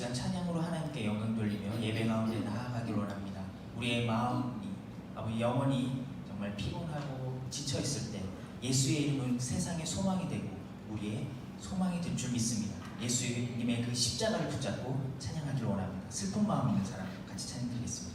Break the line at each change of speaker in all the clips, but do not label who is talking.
시간 찬양으로 하나님께 영광 돌리며 예배 가운데 나아가기를 원합니다. 우리의 마음이 아버지 영혼이 정말 피곤하고 지쳐있을 때 예수의 이름은 세상의 소망이 되고 우리의 소망이 될 줄 믿습니다. 예수님의 그 십자가를 붙잡고 찬양하기를 원합니다. 슬픈 마음 있는 사람 같이 찬양 드리겠습니다.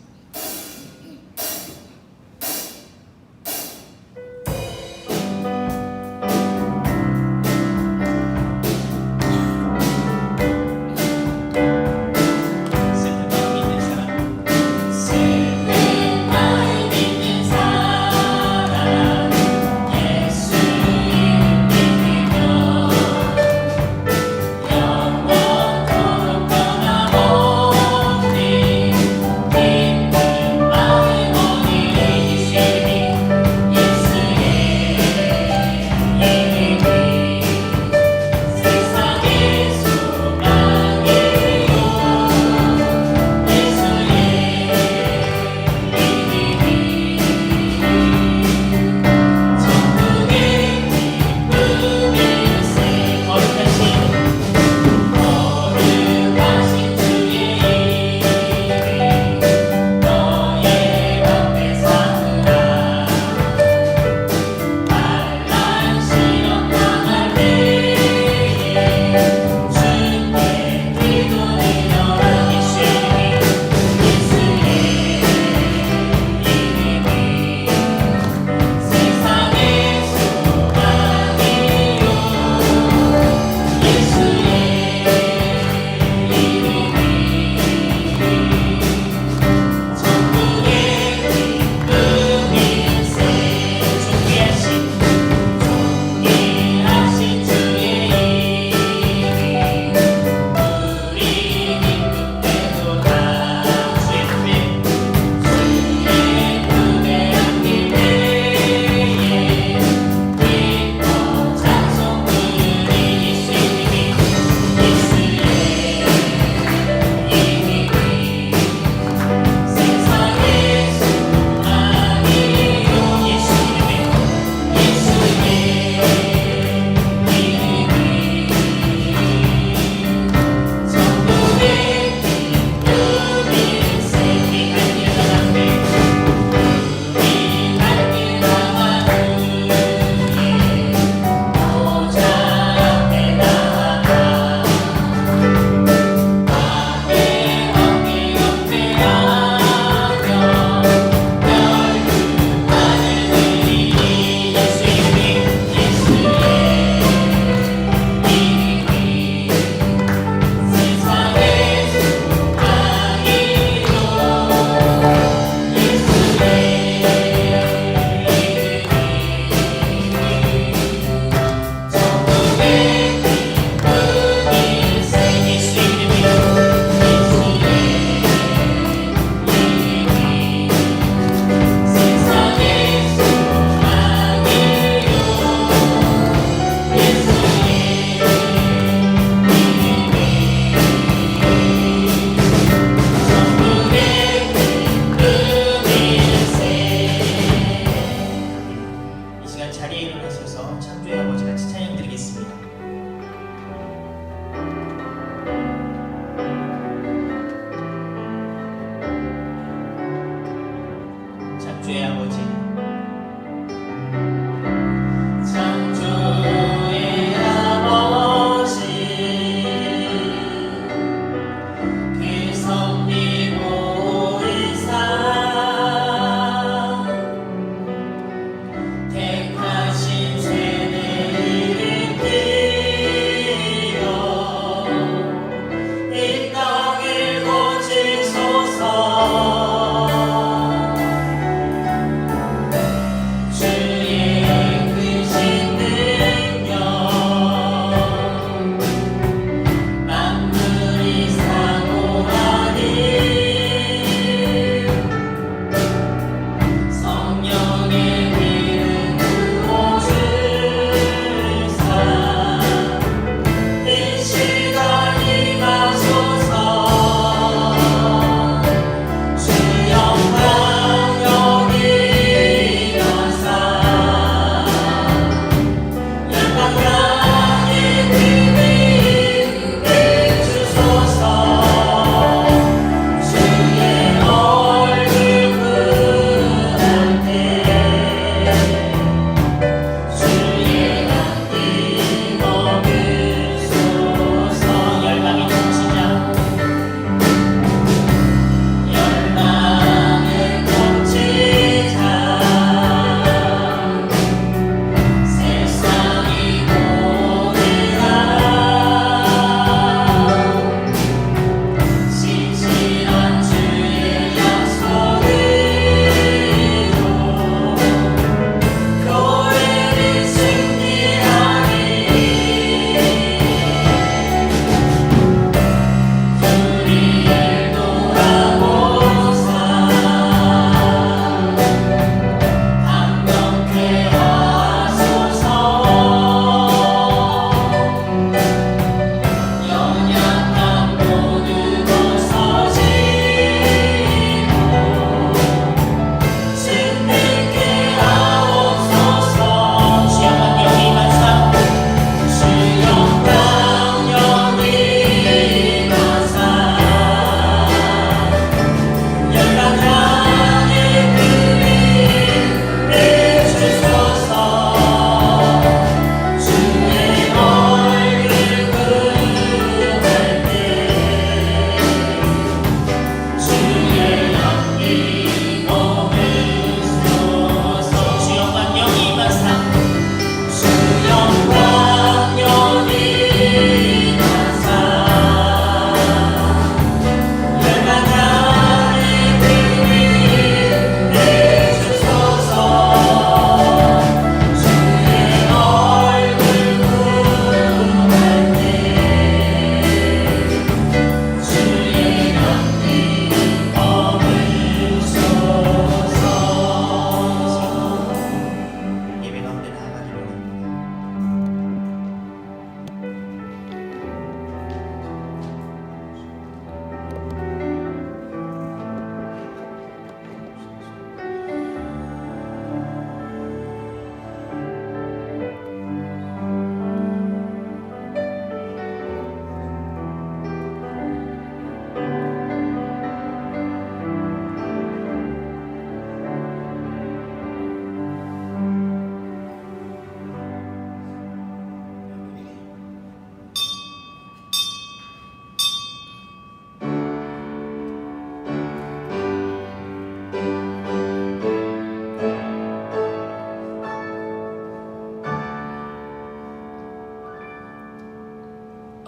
택하신 세대를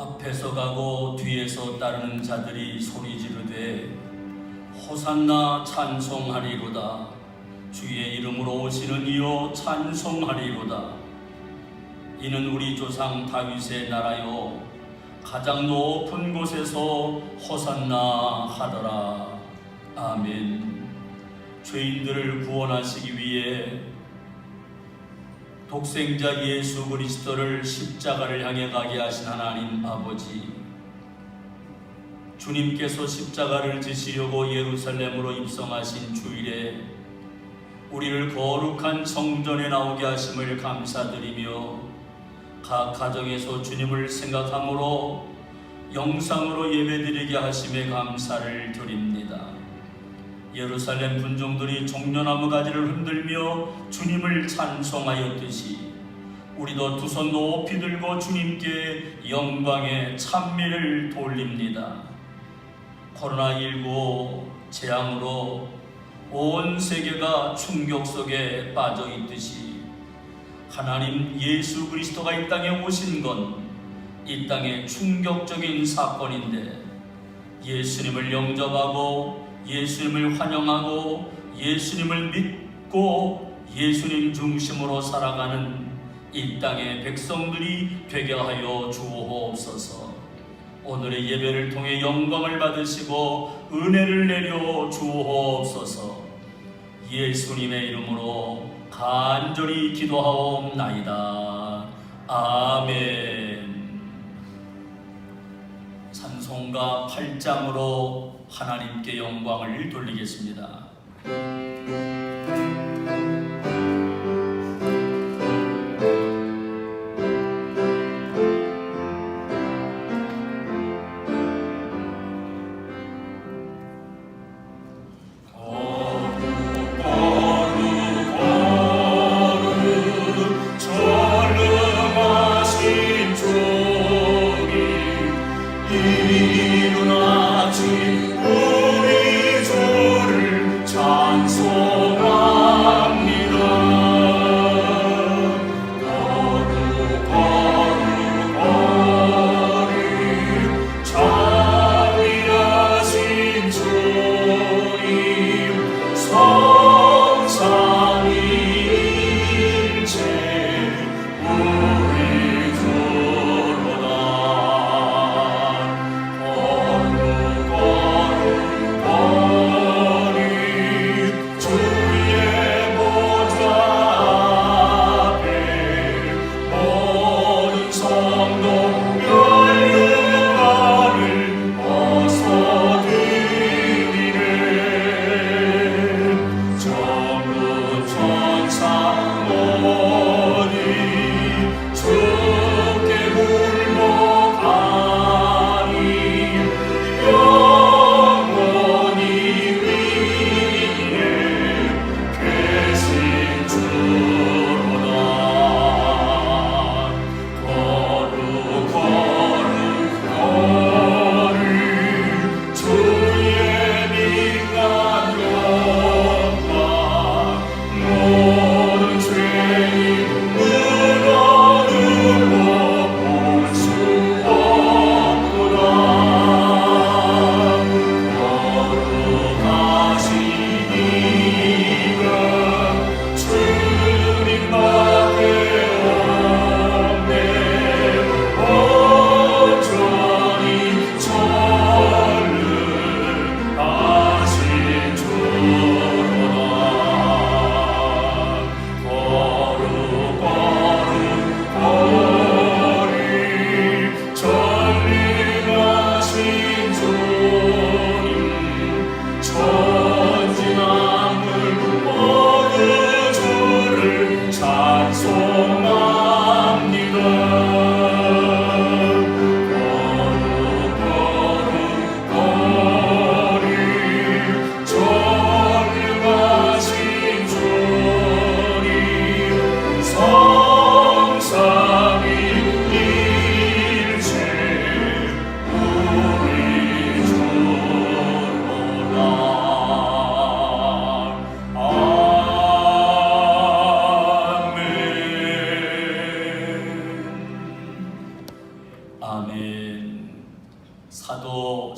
앞에서 가고 뒤에서 따르는 자들이 소리 지르되 호산나 찬송하리로다. 주의 이름으로 오시는 이여 찬송하리로다. 이는 우리 조상 다윗의 나라요 가장 높은 곳에서 호산나 하더라. 아멘. 죄인들을 구원하시기 위해 독생자 예수 그리스도를 십자가를 향해 가게 하신 하나님 아버지, 주님께서 십자가를 지시려고 예루살렘으로 입성하신 주일에 우리를 거룩한 성전에 나오게 하심을 감사드리며 각 가정에서 주님을 생각함으로 영상으로 예배드리게 하심에 감사를 드립니다. 예루살렘 분종들이 종려나무 가지를 흔들며 주님을 찬송하였듯이 우리도 두 손 높이 들고 주님께 영광의 찬미를 돌립니다. 코로나19 재앙으로 온 세계가 충격 속에 빠져 있듯이 하나님 예수 그리스도가 이 땅에 오신 건 이 땅의 충격적인 사건인데 예수님을 영접하고 예수님을 환영하고 예수님을 믿고 예수님 중심으로 살아가는 이 땅의 백성들이 되게 하여 주옵소서. 오늘의 예배를 통해 영광을 받으시고 은혜를 내려 주옵소서. 예수님의 이름으로 간절히 기도하옵나이다. 아멘. 찬송가 8장으로 하나님께 영광을 돌리겠습니다.
일어나신 우리 주를 찬송하리.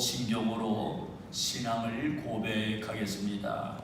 신경으로 신앙을 고백하겠습니다.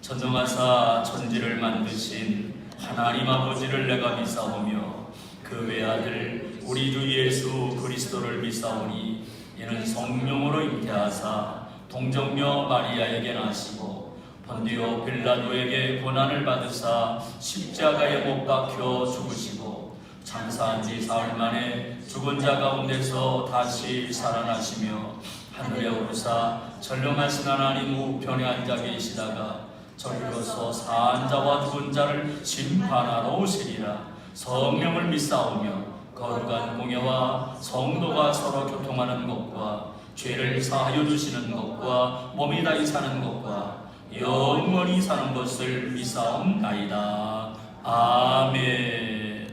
전능하사 천지를 만드신 하나님 아버지를 내가 믿사오며 그 외아들 우리 주 예수 그리스도를 믿사오니 이는 성령으로 잉태하사 동정녀 마리아에게 나시고 본디오 빌라도에게 고난을 받으사 십자가에 못 박혀 죽으시고 장사한 지 사흘 만에 죽은 자 가운데서 다시 살아나시며 하늘에 오르사 전능하신 하나님 우편에 앉아 계시다가 저리로서 사한 자와 죽은 자를 심판하러 오시리라. 성령을 믿사오며 거룩한 공예와 성도가 서로 교통하는 것과 죄를 사하여 주시는 것과 몸이 다히 사는 것과 영원히 사는 것을 믿사옵나이다. 아멘.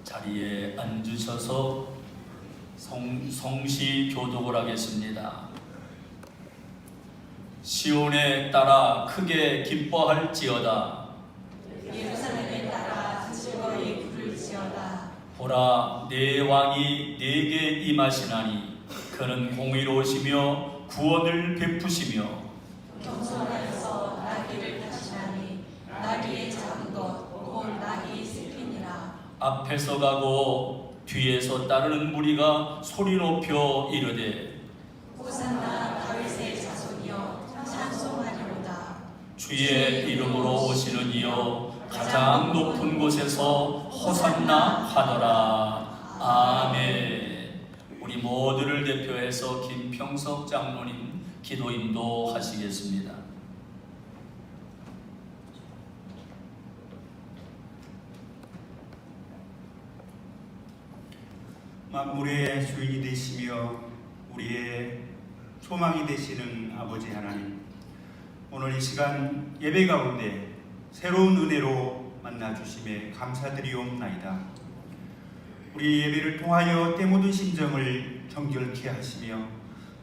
자리에 앉으셔서 성시 교독을 하겠습니다. 시온에 따라 크게 기뻐할지어다.
예루살렘에 따라 즐거이 부를지어다.
보라, 내 왕이 내게 임하시나니 그는 공의로우시며 구원을 베푸시며
겸손하여서 나귀를 타시나니 나귀의 작은 것 곧 나귀 씹히니라.
앞에서 가고 뒤에서 따르는 무리가 소리 높여 이르되
호산나 다윗의 자손이여 찬송하리로다.
주의 이름으로 오시는 이여 가장 높은 곳에서 호산나 하더라. 아멘. 우리 모두를 대표해서 김평석 장로님 기도 인도하시겠습니다.
만물의 주인이 되시며 우리의 소망이 되시는 아버지 하나님, 오늘 이 시간 예배 가운데 새로운 은혜로 만나주심에 감사드리옵나이다. 우리 예배를 통하여 때 묻은 심정을 정결케 하시며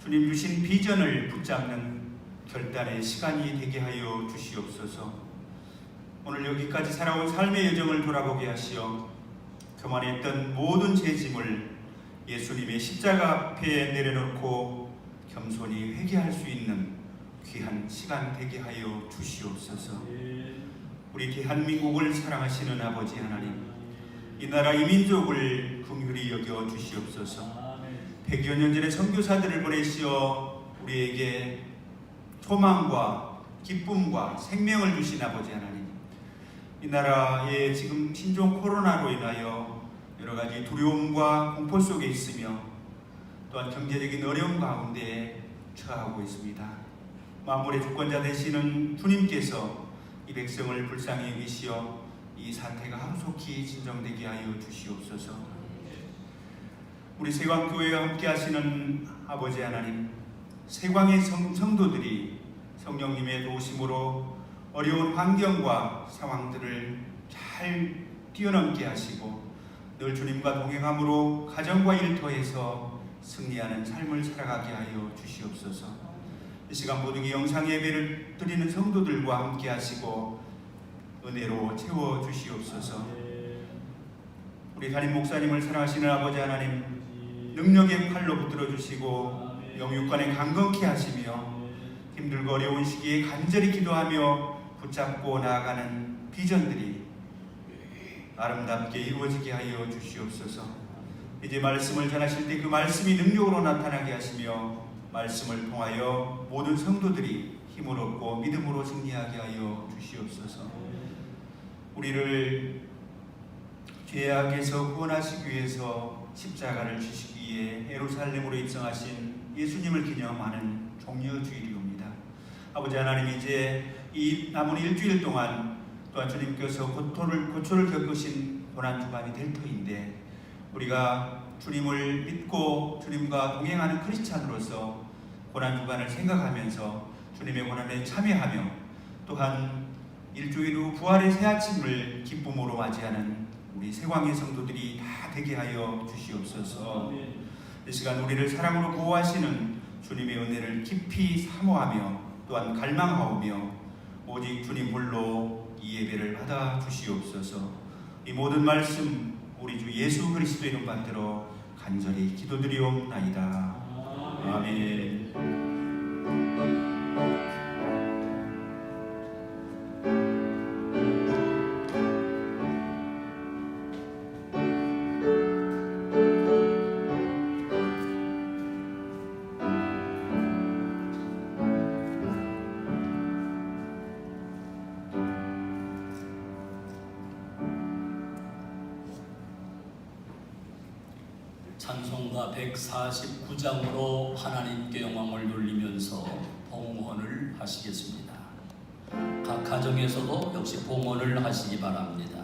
주님 주신 비전을 붙잡는 결단의 시간이 되게 하여 주시옵소서. 오늘 여기까지 살아온 삶의 여정을 돌아보게 하시어 교만했던 모든 죄짐을 예수님의 십자가 앞에 내려놓고 겸손히 회개할 수 있는 귀한 시간 되게 하여 주시옵소서. 우리 대한민국을 사랑하시는 아버지 하나님, 이 나라 이 민족을 긍휼히 여겨 주시옵소서. 100여 년 전에 선교사들을 보내시어 우리에게 소망과 기쁨과 생명을 주신 아버지 하나님, 이 나라에 지금 신종 코로나로 인하여 여러 가지 두려움과 공포 속에 있으며 또한 경제적인 어려움 가운데 처하고 있습니다. 만물의 주권자 되시는 주님께서 이 백성을 불쌍히 여기시어 이 사태가 하루속히 진정되게 하여 주시옵소서. 우리 세광교회와 함께 하시는 아버지 하나님, 세광의 성도들이 성령님의 도우심으로 어려운 환경과 상황들을 잘 뛰어넘게 하시고 늘 주님과 동행함으로 가정과 일터에서 승리하는 삶을 살아가게 하여 주시옵소서. 이 시간 모든 영상 예배를 드리는 성도들과 함께 하시고 은혜로 채워 주시옵소서. 우리 담임 목사님을 사랑하시는 아버지 하나님, 능력의 팔로 붙들어 주시고 영육간에 강건케 하시며 힘들고 어려운 시기에 간절히 기도하며 붙잡고 나아가는 비전들이 아름답게 이루어지게 하여 주시옵소서. 이제 말씀을 전하실 때 그 말씀이 능력으로 나타나게 하시며 말씀을 통하여 모든 성도들이 힘을 얻고 믿음으로 승리하게 하여 주시옵소서. 우리를 죄악에서 구원하시기 위해서 십자가를 지시기에 예루살렘으로 입성하신 예수님을 기념하는 종려주일이옵니다. 아버지 하나님, 이제 이 남은 일주일 동안 또한 주님께서 고초를 겪으신 고난주간이 될 터인데 우리가 주님을 믿고 주님과 동행하는 크리스찬으로서 고난주간을 생각하면서 주님의 고난에 참여하며 또한 일주일 후 부활의 새 아침을 기쁨으로 맞이하는 우리 세광의 성도들이 다 되게 하여 주시옵소서. 이 시간 우리를 사랑으로 보호하시는 주님의 은혜를 깊이 사모하며 또한 갈망하오며 오직 주님 홀로 이 예배를 받아 주시옵소서. 이 모든 말씀 우리 주 예수 그리스도의 이름 받들어 간절히 기도드리옵나이다. 아멘.
찬송가 149장으로 하나님께 영광을 돌리면서 봉헌을 하시겠습니다. 각 가정에서도 역시 봉헌을 하시기 바랍니다.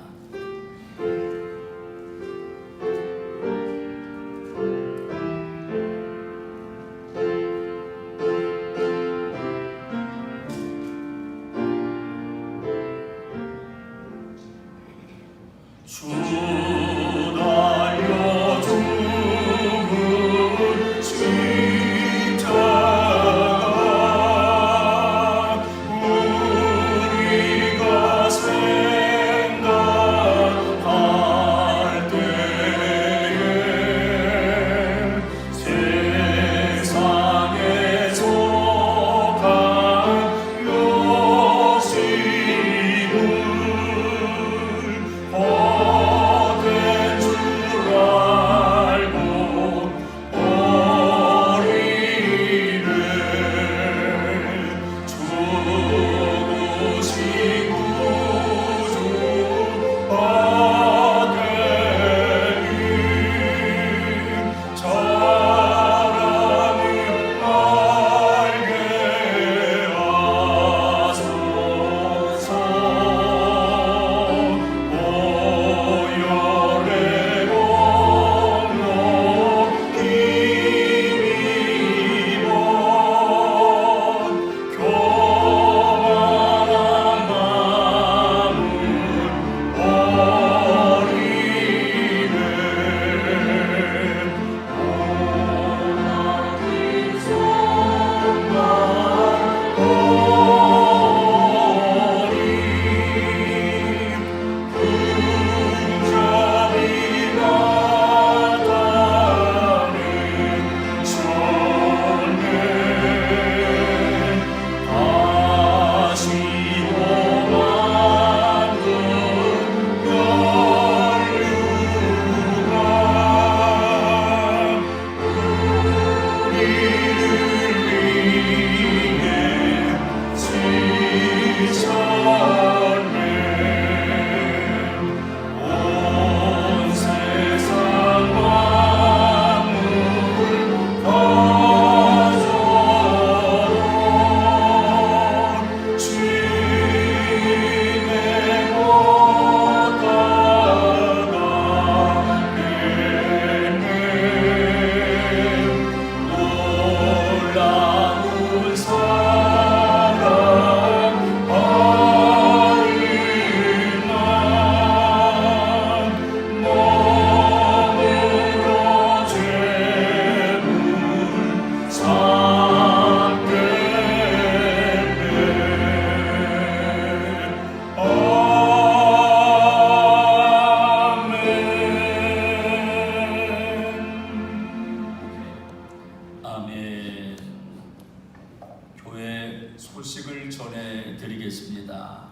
소식을 전해드리겠습니다.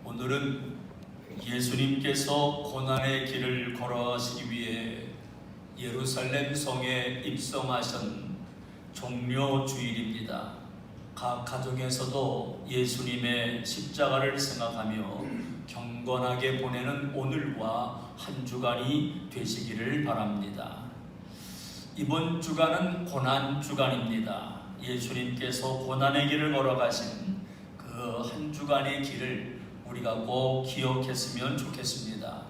오늘은 예수님께서 고난의 길을 걸어가시기 위해 예루살렘 성에 입성하신 종료 주일입니다. 각 가정에서도 예수님의 십자가를 생각하며 경건하게 보내는 오늘과 한 주간이 되시기를 바랍니다. 이번 주간은 고난 주간입니다. 예수님께서 고난의 길을 걸어가신 그 한 주간의 길을 우리가 꼭 기억했으면 좋겠습니다.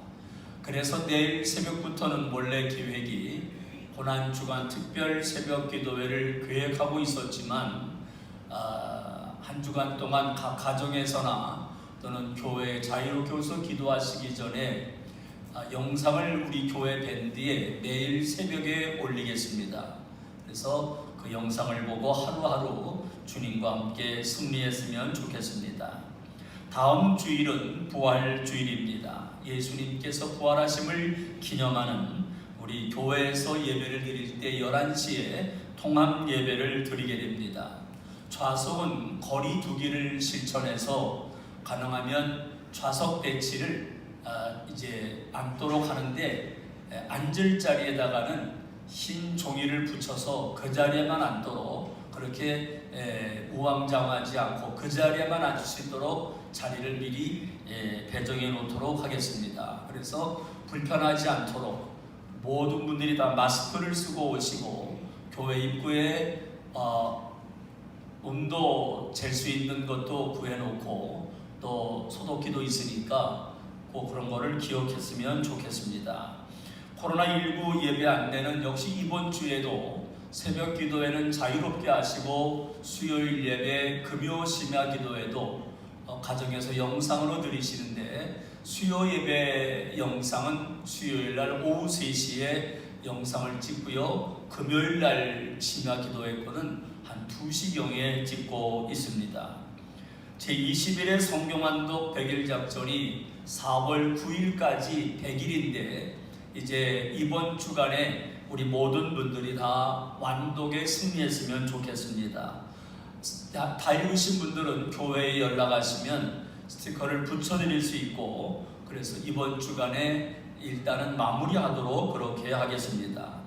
그래서 내일 새벽부터는 원래 계획이 고난 주간 특별 새벽 기도회를 계획하고 있었지만 한 주간 동안 각 가정에서나 또는 교회 자유교서 기도하시기 전에 영상을 우리 교회 밴드에 내일 새벽에 올리겠습니다. 그래서 그 영상을 보고 하루하루 주님과 함께 승리했으면 좋겠습니다. 다음 주일은 부활 주일입니다. 예수님께서 부활하심을 기념하는 우리 교회에서 예배를 드릴 때 11시에 통합 예배를 드리게 됩니다. 좌석은 거리 두기를 실천해서 가능하면 좌석 배치를 이제 앉도록 하는데, 앉을 자리에다가는 흰 종이를 붙여서 그 자리에만 앉도록 그렇게 우왕좌왕하지 않고 그 자리에만 앉을 수 있도록 자리를 미리 배정해 놓도록 하겠습니다. 그래서 불편하지 않도록 모든 분들이 다 마스크를 쓰고 오시고, 교회 입구에 온도 잴 수 있는 것도 구해놓고 또 소독기도 있으니까 꼭 그런 거를 기억했으면 좋겠습니다. 코로나19 예배 안내는 역시 이번 주에도 새벽 기도회는 자유롭게 하시고, 수요일 예배, 금요 심야 기도회도 가정에서 영상으로 드리시는데, 수요 예배 영상은 수요일 날 오후 3시에 영상을 찍고요, 금요일 날 심야 기도회 거는 한 2시경에 찍고 있습니다. 제21회 성경완독 100일 작전이 4월 9일까지 100일인데, 이제 이번 주간에 우리 모든 분들이 다 완독에 승리했으면 좋겠습니다. 다 읽으신 분들은 교회에 연락하시면 스티커를 붙여드릴 수 있고, 그래서 이번 주간에 일단은 마무리하도록 그렇게 하겠습니다.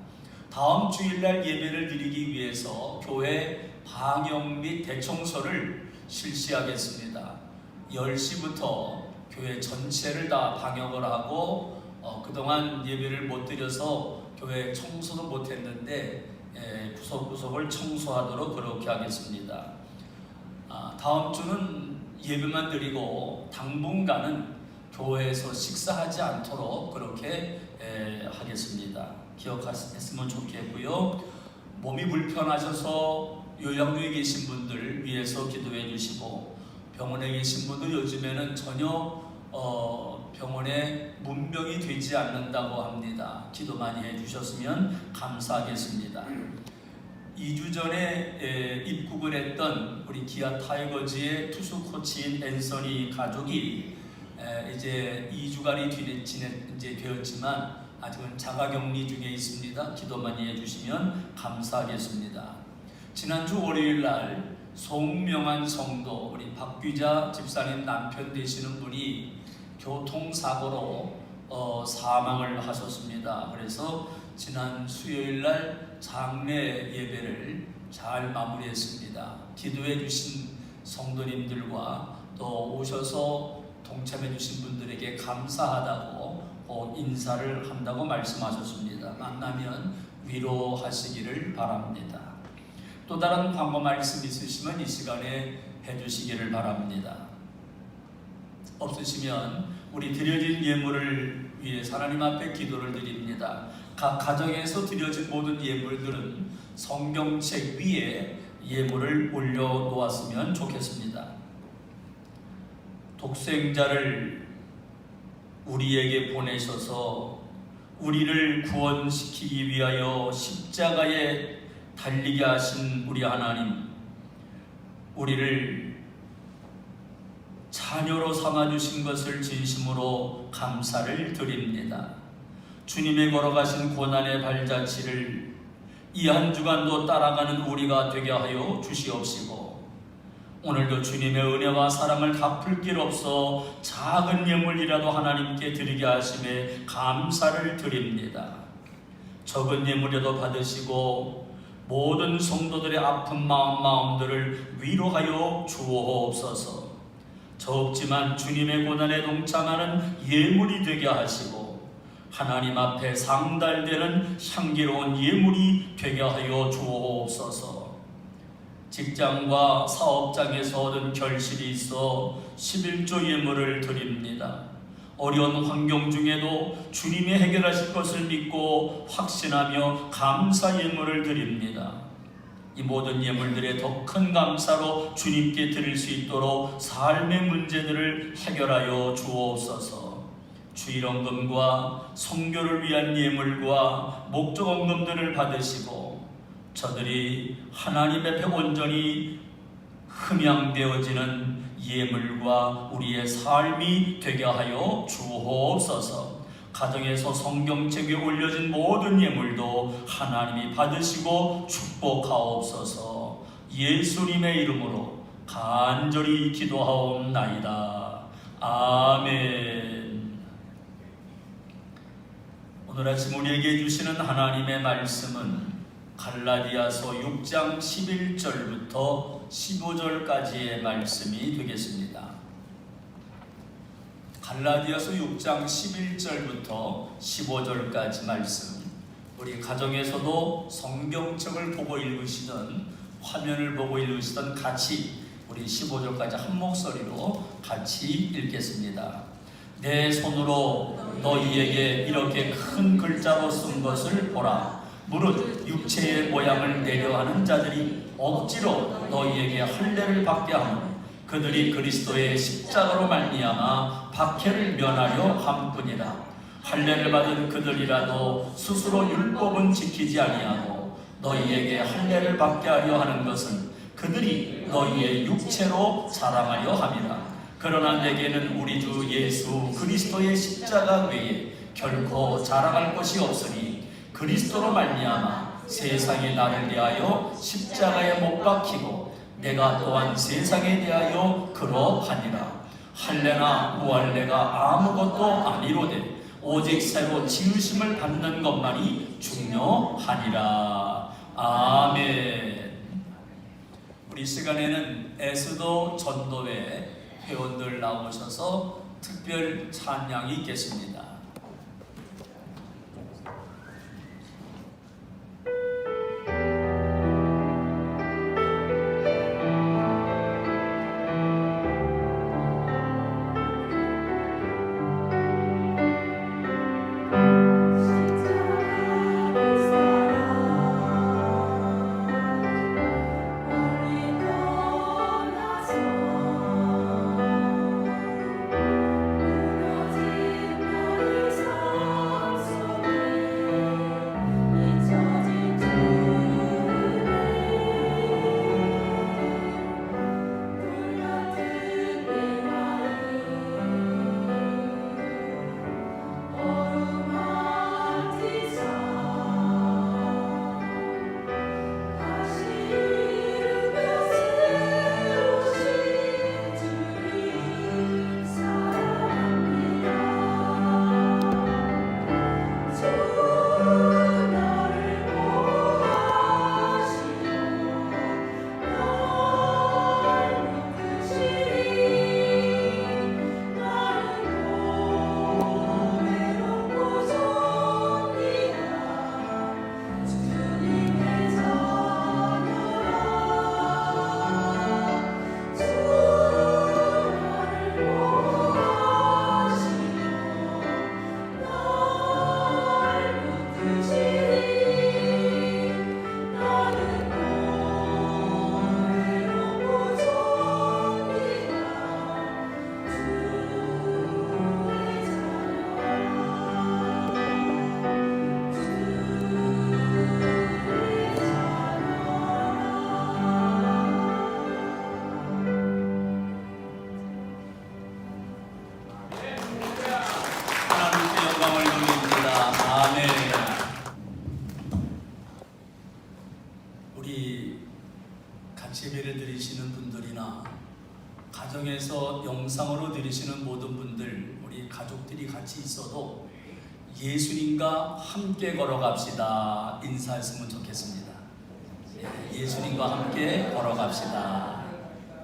다음 주일날 예배를 드리기 위해서 교회 방역 및 대청소를 실시하겠습니다. 10시부터 교회 전체를 다 방역을 하고, 그동안 예배를 못 드려서 교회 청소도 못했는데 구석구석을 청소하도록 그렇게 하겠습니다. 다음 주는 예배만 드리고 당분간은 교회에서 식사하지 않도록 그렇게 하겠습니다. 기억했으면 좋겠고요. 몸이 불편하셔서 요양도에 계신 분들 위해서 기도해 주시고, 병원에 계신 분들 요즘에는 전혀 병원에 문병이 되지 않는다고 합니다. 기도 많이 해주셨으면 감사하겠습니다. 2주 전에 입국을 했던 우리 기아 타이거즈의 투수 코치인 앤서니 가족이 이제 2주간이 이제 되었지만 아직은 자가격리 중에 있습니다. 기도 많이 해주시면 감사하겠습니다. 지난주 월요일 날 송명한 성도, 우리 박귀자 집사님 남편 되시는 분이 교통사고로 사망을 하셨습니다. 그래서 지난 수요일 날 장례 예배를 잘 마무리했습니다. 기도해 주신 성도님들과 또 오셔서 동참해 주신 분들에게 감사하다고 인사를 한다고 말씀하셨습니다. 만나면 위로하시기를 바랍니다. 또 다른 광고 말씀 있으시면 이 시간에 해주시기를 바랍니다. 없으시면 우리 드려진 예물을 위해 하나님 앞에 기도를 드립니다. 각 가정에서 드려진 모든 예물들은 성경책 위에 예물을 올려놓았으면 좋겠습니다. 독생자를 우리에게 보내셔서 우리를 구원시키기 위하여 십자가에 달리게 하신 우리 하나님, 우리를 자녀로 삼아주신 것을 진심으로 감사를 드립니다. 주님의 걸어가신 고난의 발자취를 이 한 주간도 따라가는 우리가 되게 하여 주시옵시고, 오늘도 주님의 은혜와 사랑을 갚을 길 없어 작은 예물이라도 하나님께 드리게 하심에 감사를 드립니다. 적은 예물이라도 받으시고 모든 성도들의 아픈 마음들을 위로하여 주옵소서. 적지만 주님의 고난에 동참하는 예물이 되게 하시고, 하나님 앞에 상달되는 향기로운 예물이 되게 하여 주옵소서. 직장과 사업장에서 얻은 결실이 있어 11조 예물을 드립니다. 어려운 환경 중에도 주님이 해결하실 것을 믿고 확신하며 감사 예물을 드립니다. 이 모든 예물들의 더 큰 감사로 주님께 드릴 수 있도록 삶의 문제들을 해결하여 주옵소서. 주일헌금과 선교를 위한 예물과 목적헌금들을 받으시고, 저들이 하나님 앞에 온전히 흠양되어지는 예물과 우리의 삶이 되게 하여 주옵소서. 가정에서 성경책에 올려진 모든 예물도 하나님이 받으시고 축복하옵소서. 예수님의 이름으로 간절히 기도하옵나이다. 아멘. 오늘 아침 우리에게 주시는 하나님의 말씀은 갈라디아서 6장 11절부터 15절까지의 말씀이 되겠습니다. 갈라디아서 6장 11절부터 15절까지 말씀, 우리 가정에서도 성경책을 보고 읽으시던, 화면을 보고 읽으시던 같이 우리 15절까지 한 목소리로 같이 읽겠습니다. 내 손으로 너희에게 이렇게 큰 글자로 쓴 것을 보라. 무릇 육체의 모양을 내려하는 자들이 억지로 너희에게 할례를 받게 하며 그들이 그리스도의 십자가로 말미암아 박해를 면하려 함뿐이라. 할례를 받은 그들이라도 스스로 율법은 지키지 아니하고 너희에게 할례를 받게 하려 하는 것은 그들이 너희의 육체로 자랑하려 함이라. 그러나 내게는 우리 주 예수 그리스도의 십자가 외에 결코 자랑할 것이 없으니 그리스도로 말미암아 세상이 나를 대하여 십자가에 못 박히고 내가 또한 세상에 대하여 그러하니라. 할례나 무할례가 아무것도 아니로되 오직 새로 지으심을 받는 것만이 중요하니라. 아멘. 우리 시간에는 에스더 전도회 회원들 나오셔서 특별 찬양이 있겠습니다. 예배를 드리시는 분들이나 가정에서 영상으로 드리시는 모든 분들, 우리 가족들이 같이 있어도 예수님과 함께 걸어갑시다 인사했으면 좋겠습니다. 예수님과 함께 걸어갑시다.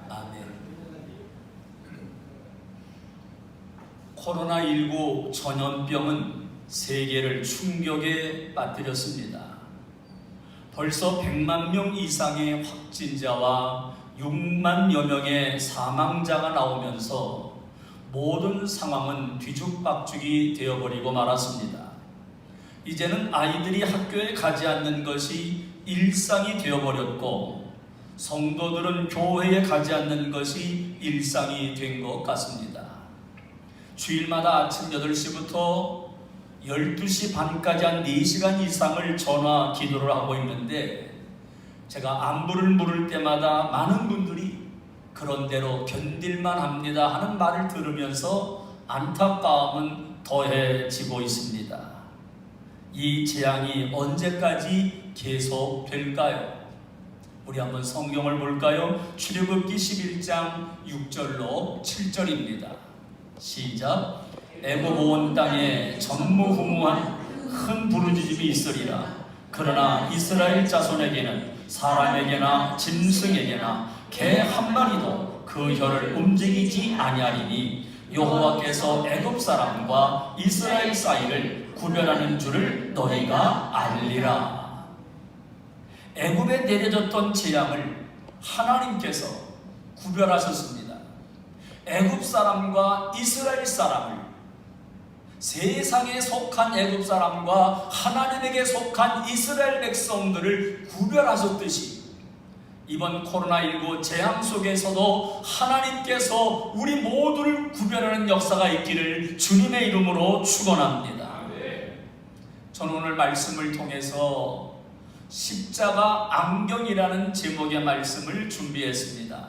아멘. 코로나19 전염병은 세계를 충격에 빠뜨렸습니다. 벌써 100만 명 이상의 확진자와 6만여 명의 사망자가 나오면서 모든 상황은 뒤죽박죽이 되어버리고 말았습니다. 이제는 아이들이 학교에 가지 않는 것이 일상이 되어버렸고, 성도들은 교회에 가지 않는 것이 일상이 된 것 같습니다. 주일마다 아침 8시부터 12시 반까지 한 4시간 이상을 전화 기도를 하고 있는데, 제가 안부를 물을 때마다 많은 분들이 그런 대로 견딜만 합니다 하는 말을 들으면서 안타까움은 더해지고 있습니다. 이 재앙이 언제까지 계속될까요? 우리 한번 성경을 볼까요? 출애굽기 11장 6절로 7절입니다. 시작. 애굽 온 땅에 전무후무한 큰 부르짖음이 있으리라. 그러나 이스라엘 자손에게는 사람에게나 짐승에게나 개 한 마리도 그 혀를 움직이지 아니하리니 여호와께서 애굽 사람과 이스라엘 사이를 구별하는 줄을 너희가 알리라. 애굽에 내려졌던 재앙을 하나님께서 구별하셨습니다. 애굽 사람과 이스라엘 사람을, 세상에 속한 애굽 사람과 하나님에게 속한 이스라엘 백성들을 구별하셨듯이 이번 코로나19 재앙 속에서도 하나님께서 우리 모두를 구별하는 역사가 있기를 주님의 이름으로 축원합니다. 저는 오늘 말씀을 통해서 십자가 안경이라는 제목의 말씀을 준비했습니다.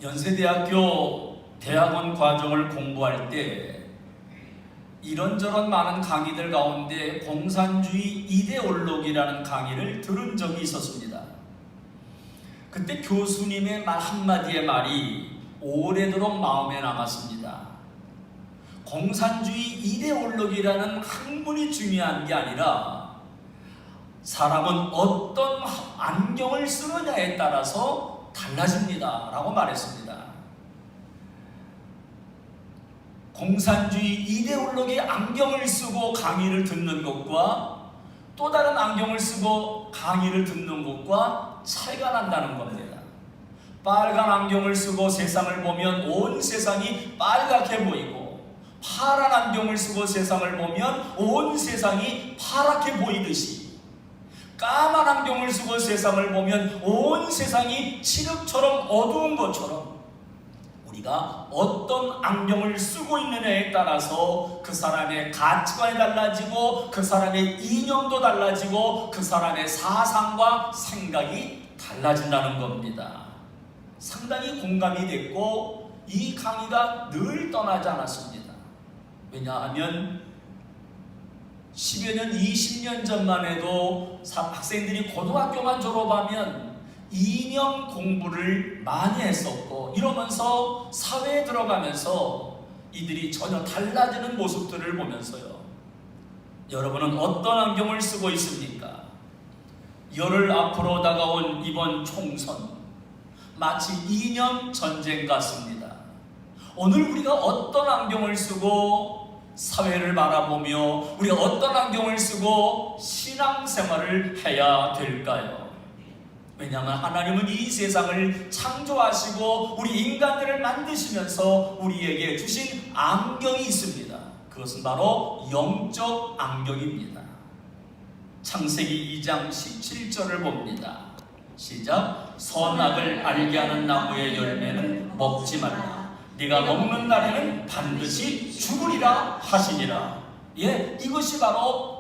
연세대학교 대학원 과정을 공부할 때 이런저런 많은 강의들 가운데 공산주의 이데올로기라는 강의를 들은 적이 있었습니다. 그때 교수님의 말 한마디의 말이 오래도록 마음에 남았습니다. 공산주의 이데올로기라는 학문이 중요한 게 아니라 사람은 어떤 안경을 쓰느냐에 따라서 달라집니다 라고 말했습니다. 공산주의 이데올로기 안경을 쓰고 강의를 듣는 것과 또 다른 안경을 쓰고 강의를 듣는 것과 차이가 난다는 겁니다. 빨간 안경을 쓰고 세상을 보면 온 세상이 빨갛게 보이고, 파란 안경을 쓰고 세상을 보면 온 세상이 파랗게 보이듯이, 까만 안경을 쓰고 세상을 보면 온 세상이 칠흑처럼 어두운 것처럼 우리가 어떤 안경을 쓰고 있느냐에 따라서 그 사람의 가치관이 달라지고 그 사람의 이념도 달라지고 그 사람의 사상과 생각이 달라진다는 겁니다. 상당히 공감이 됐고 이 강의가 늘 떠나지 않았습니다. 왜냐하면 10여 년, 20년 전만 해도 학생들이 고등학교만 졸업하면 이념 공부를 많이 했었고, 이러면서 사회에 들어가면서 이들이 전혀 달라지는 모습들을 보면서요, 여러분은 어떤 안경을 쓰고 있습니까? 열흘 앞으로 다가온 이번 총선, 마치 이념 전쟁 같습니다. 오늘 우리가 어떤 안경을 쓰고 사회를 바라보며 우리가 어떤 안경을 쓰고 신앙생활을 해야 될까요? 왜냐하면 하나님은 이 세상을 창조하시고 우리 인간들을 만드시면서 우리에게 주신 안경이 있습니다. 그것은 바로 영적 안경입니다. 창세기 2장 17절을 봅니다. 시작. 선악을 알게 하는 나무의 열매는 먹지 말라. 네가 먹는 날에는 반드시 죽으리라 하시니라. 예, 이것이 바로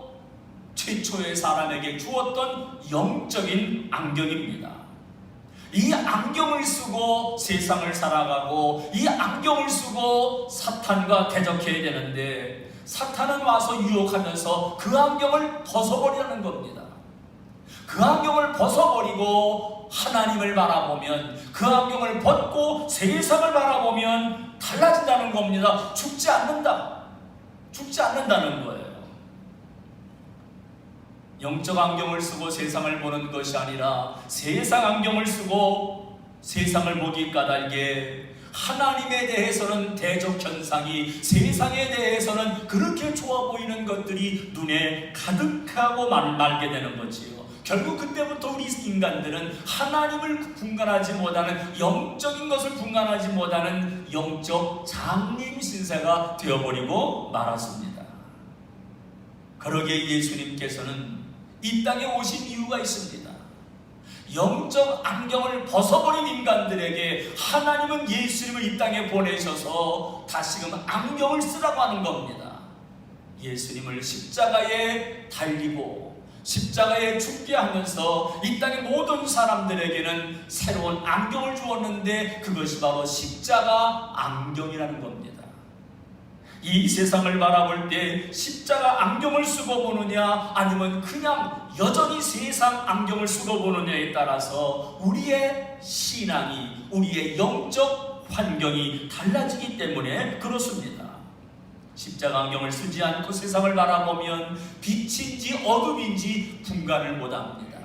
최초의 사람에게 주었던 영적인 안경입니다. 이 안경을 쓰고 세상을 살아가고 이 안경을 쓰고 사탄과 대적해야 되는데, 사탄은 와서 유혹하면서 그 안경을 벗어버리라는 겁니다. 그 안경을 벗어버리고 하나님을 바라보면, 그 안경을 벗고 세상을 바라보면 달라진다는 겁니다. 죽지 않는다. 죽지 않는다는 거예요. 영적 안경을 쓰고 세상을 보는 것이 아니라 세상 안경을 쓰고 세상을 보기 까닭에 하나님에 대해서는 대적 현상이, 세상에 대해서는 그렇게 좋아 보이는 것들이 눈에 가득하고 말게 되는 거지요. 결국 그때부터 우리 인간들은 하나님을 분간하지 못하는, 영적인 것을 분간하지 못하는 영적 장님 신세가 되어버리고 말았습니다. 그러기에 예수님께서는 이 땅에 오신 이유가 있습니다. 영적 안경을 벗어버린 인간들에게 하나님은 예수님을 이 땅에 보내셔서 다시금 안경을 쓰라고 하는 겁니다. 예수님을 십자가에 달리고 십자가에 죽게 하면서 이 땅의 모든 사람들에게는 새로운 안경을 주었는데, 그것이 바로 십자가 안경이라는 겁니다. 이 세상을 바라볼 때 십자가 안경을 쓰고 보느냐 아니면 그냥 여전히 세상 안경을 쓰고 보느냐에 따라서 우리의 신앙이, 우리의 영적 환경이 달라지기 때문에 그렇습니다. 십자가 안경을 쓰지 않고 세상을 바라보면 빛인지 어둠인지 분간을 못합니다.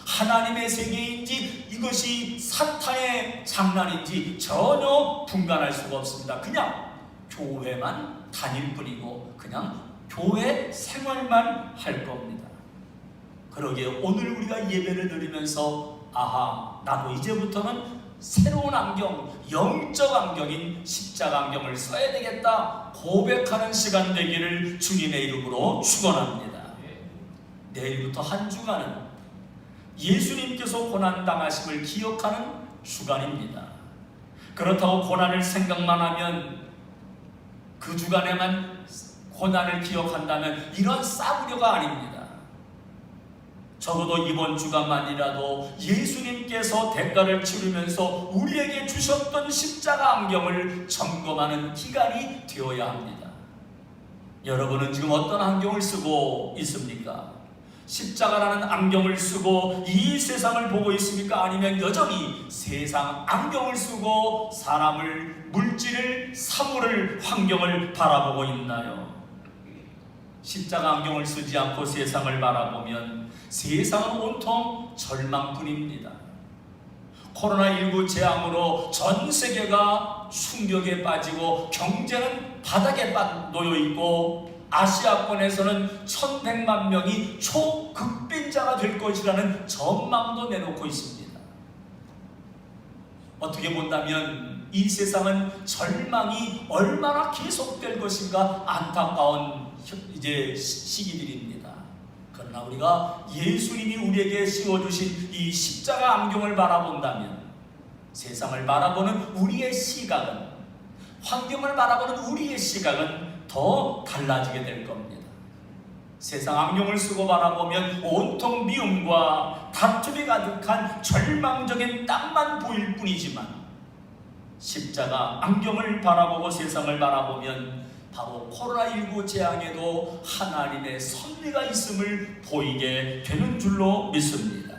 하나님의 세계인지 이것이 사탄의 장난인지 전혀 분간할 수가 없습니다. 그냥 교회만 다닐 뿐이고 그냥 교회 생활만 할 겁니다. 그러기에 오늘 우리가 예배를 드리면서 아하, 나도 이제부터는 새로운 안경, 영적 안경인 십자가 안경을 써야 되겠다 고백하는 시간 되기를 주님의 이름으로 축원합니다. 내일부터 한 주간은 예수님께서 고난당하심을 기억하는 주간입니다. 그렇다고 고난을 생각만 하면, 그 주간에만 고난을 기억한다면 이런 싸구려가 아닙니다. 적어도 이번 주간만이라도 예수님께서 대가를 치르면서 우리에게 주셨던 십자가 안경을 점검하는 기간이 되어야 합니다. 여러분은 지금 어떤 안경을 쓰고 있습니까? 십자가라는 안경을 쓰고 이 세상을 보고 있습니까? 아니면 여전히 세상 안경을 쓰고 사람을, 물질을, 사물을, 환경을 바라보고 있나요? 십자가 안경을 쓰지 않고 세상을 바라보면 세상은 온통 절망뿐입니다. 코로나19 재앙으로 전 세계가 충격에 빠지고 경제는 바닥에 놓여 있고 아시아권에서는 1100만 명이 초극빈자가 될 것이라는 전망도 내놓고 있습니다. 어떻게 본다면 이 세상은 절망이 얼마나 계속될 것인가 안타까운 이제 시기들입니다. 그러나 우리가 예수님이 우리에게 씌워주신 이 십자가 안경을 바라본다면 세상을 바라보는 우리의 시각은, 환경을 바라보는 우리의 시각은 더 달라지게 될 겁니다. 세상 안경을 쓰고 바라보면 온통 미움과 다툼이 가득한 절망적인 땅만 보일 뿐이지만 십자가 안경을 바라보고 세상을 바라보면 바로 코로나19 재앙에도 하나님의 섭리가 있음을 보이게 되는 줄로 믿습니다.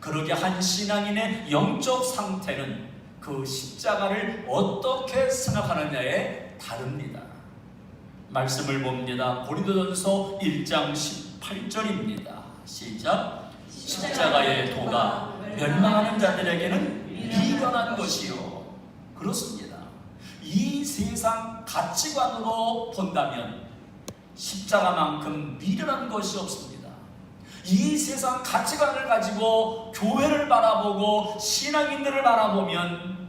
그러게 한 신앙인의 영적 상태는 그 십자가를 어떻게 생각하느냐에 다릅니다. 말씀을 봅니다. 고린도전서 1장 18절입니다. 시작. 십자가의 도가 멸망하는 자들에게는 미련한 것이요. 그렇습니다. 이 세상 가치관으로 본다면 십자가만큼 미련한 것이 없습니다. 이 세상 가치관을 가지고 교회를 바라보고 신앙인들을 바라보면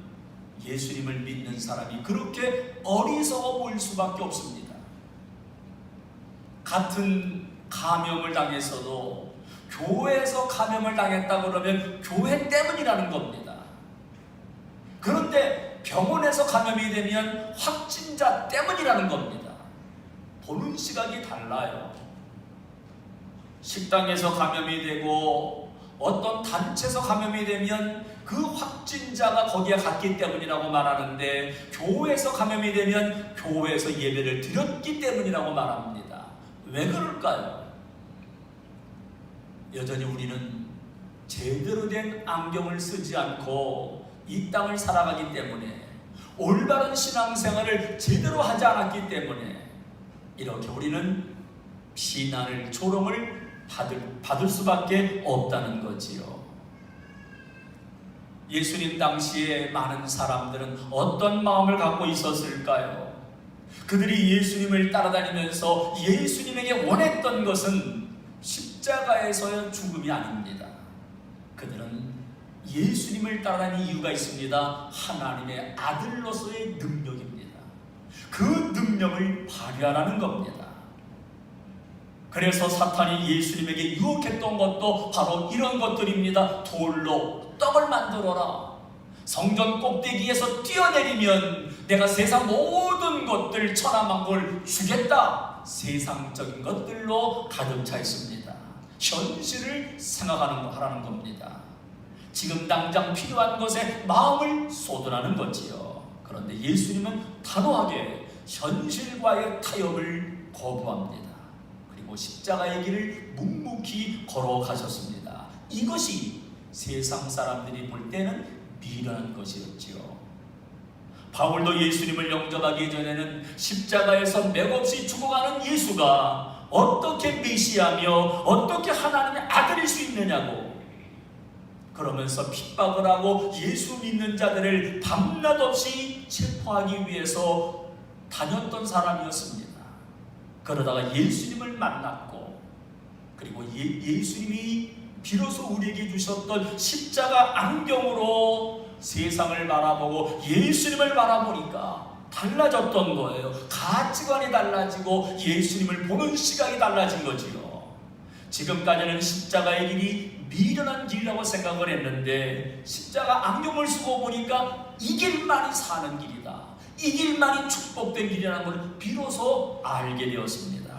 예수님을 믿는 사람이 그렇게 어리석어 보일 수밖에 없습니다. 같은 감염을 당했어도 교회에서 감염을 당했다 그러면 교회 때문이라는 겁니다. 그런데 병원에서 감염이 되면 확진자 때문이라는 겁니다. 보는 시각이 달라요. 식당에서 감염이 되고 어떤 단체에서 감염이 되면 그 확진자가 거기에 갔기 때문이라고 말하는데, 교회에서 감염이 되면 교회에서 예배를 드렸기 때문이라고 말합니다. 왜 그럴까요? 여전히 우리는 제대로 된 안경을 쓰지 않고 이 땅을 살아가기 때문에, 올바른 신앙생활을 제대로 하지 않았기 때문에 이렇게 우리는 비난을, 조롱을 받을 수밖에 없다는 거지요. 예수님 당시에 많은 사람들은 어떤 마음을 갖고 있었을까요? 그들이 예수님을 따라다니면서 예수님에게 원했던 것은 십자가에서의 죽음이 아닙니다. 그들은 예수님을 따라다니는 이유가 있습니다. 하나님의 아들로서의 능력입니다. 그 능력을 발휘하라는 겁니다. 그래서 사탄이 예수님에게 유혹했던 것도 바로 이런 것들입니다. 돌로 떡을 만들어라. 성전 꼭대기에서 뛰어내리면 내가 세상 모든 것들, 천하만국을 주겠다. 세상적인 것들로 가득 차 있습니다. 현실을 생각하라는 겁니다. 지금 당장 필요한 것에 마음을 쏟으라는 거지요. 그런데 예수님은 단호하게 현실과의 타협을 거부합니다. 그리고 십자가의 길을 묵묵히 걸어가셨습니다. 이것이 세상 사람들이 볼 때는 미련한 것이었지요. 바울도 예수님을 영접하기 전에는 십자가에서 맥없이 죽어가는 예수가 어떻게 메시아며 어떻게 하나님의 아들일 수 있느냐고 그러면서 핍박을 하고 예수 믿는 자들을 밤낮 없이 체포하기 위해서 다녔던 사람이었습니다. 그러다가 예수님을 만났고 그리고 예수님이 비로소 우리에게 주셨던 십자가 안경으로 세상을 바라보고 예수님을 바라보니까 달라졌던 거예요. 가치관이 달라지고 예수님을 보는 시각이 달라진 거지요. 지금까지는 십자가의 길이 미련한 길이라고 생각을 했는데 십자가 안경을 쓰고 보니까 이 길만이 사는 길이다. 이 길만이 축복된 길이라는 걸 비로소 알게 되었습니다.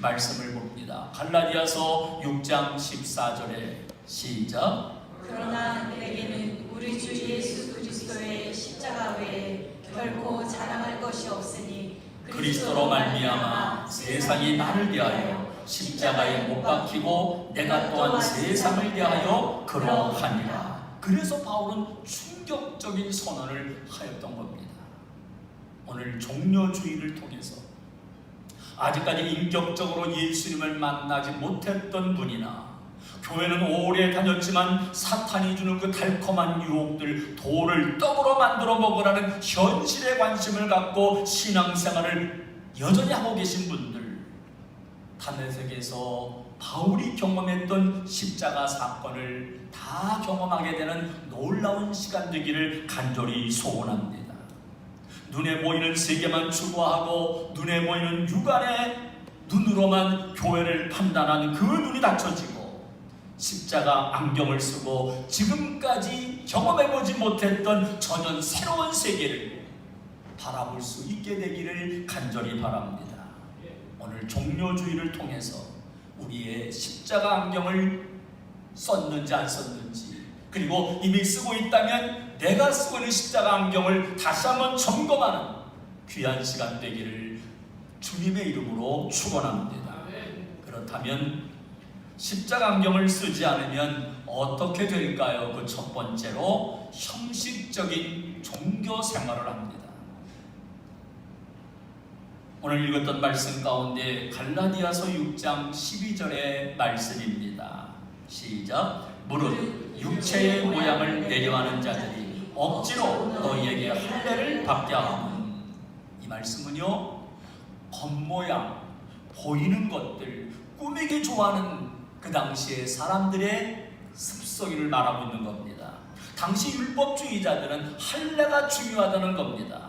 말씀을 봅니다. 갈라디아서 6장 14절에 시작.
그러나 내게는 우리 주 예수 그리스도의 십자가 외에 결코 자랑할 것이 없으니
그리스도로 말미암아 세상이 나를 대하여 십자가에 못 박히고 내가 또한 세상을 대하여 그러하니라. 그래서 바울은 충격적인 선언을 하였던 겁니다. 오늘 종려주의를 통해서 아직까지 인격적으로 예수님을 만나지 못했던 분이나 교회는 오래 다녔지만 사탄이 주는 그 달콤한 유혹들, 돌을 떡으로 만들어 먹으라는 현실에 관심을 갖고 신앙생활을 여전히 하고 계신 분들, 다메섹에서 바울이 경험했던 십자가 사건을 다 경험하게 되는 놀라운 시간 되기를 간절히 소원합니다. 눈에 보이는 세계만 추구하고 눈에 보이는 육안의 눈으로만 교회를 판단하는 그 눈이 닫혀지고 십자가 안경을 쓰고 지금까지 경험해보지 못했던 전혀 새로운 세계를 바라볼 수 있게 되기를 간절히 바랍니다. 오늘 종려주의를 통해서 우리의 십자가 안경을 썼는지 안 썼는지, 그리고 이미 쓰고 있다면 내가 쓰고 있는 십자가 안경을 다시 한번 점검하는 귀한 시간 되기를 주님의 이름으로 축원합니다. 그렇다면 십자가 안경을 쓰지 않으면 어떻게 될까요? 그 첫 번째로 형식적인 종교 생활을 합니다. 오늘 읽었던 말씀 가운데 갈라디아서 6장 12절의 말씀입니다. 시작. 무릇 육체의 모양을 내려하는 자들이 억지로 너희에게 할례를 받게 하면, 이 말씀은요, 겉모양, 보이는 것들, 꾸미기 좋아하는 그 당시에 사람들의 습성을 말하고 있는 겁니다. 당시 율법주의자들은 할례가 중요하다는 겁니다.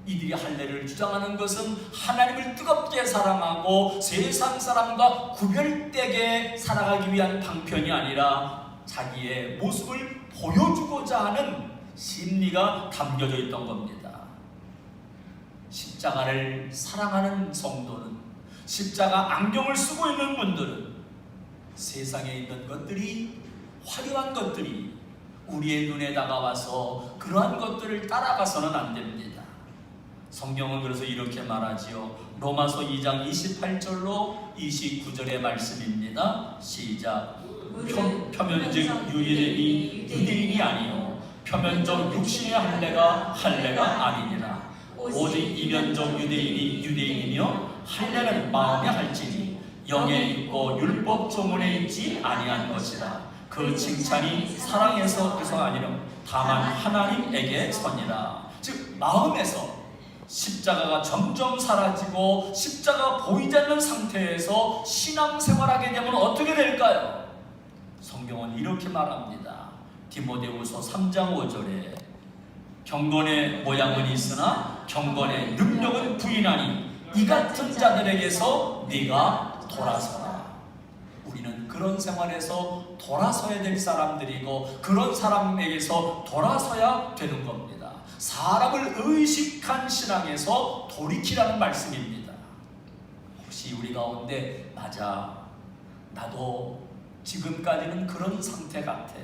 이들이 할례를 주장하는 것은 하나님을 뜨겁게 사랑하고 세상 사람과 구별되게 살아가기 위한 방편이 아니라 자기의 모습을 보여주고자 하는 심리가 담겨져 있던 겁니다. 십자가를 사랑하는 성도는, 십자가 안경을 쓰고 있는 분들은 세상에 있는 것들이, 화려한 것들이 우리의 눈에 다가와서 그러한 것들을 따라가서는 안 됩니다. 성경은 그래서 이렇게 말하지요. 로마서 2장 28절로 29절의 말씀입니다. 시작. 표면적 유대인이 유대인이 아니요 표면적 육신의 할례가 아니니라. 오직 이면적 유대인이 유대인이며 할례는 마음에 할지니 영에 있고 율법 조문에 있지 아니한 것이라. 그 칭찬이 사랑에서가 아니라 다만 하나님에게 선이라. 즉 마음에서 십자가가 점점 사라지고 십자가 보이지 않는 상태에서 신앙생활하게 되면 어떻게 될까요? 성경은 이렇게 말합니다. 디모데후서 3장 5절에 경건의 모양은 있으나 경건의 능력은 부인하니 이 같은 자들에게서 네가 돌아서라. 우리는 그런 생활에서 돌아서야 될 사람들이고 그런 사람에게서 돌아서야 되는 겁니다. 사람을 의식한 신앙에서 돌이키라는 말씀입니다. 혹시 우리 가운데 맞아, 나도 지금까지는 그런 상태 같아,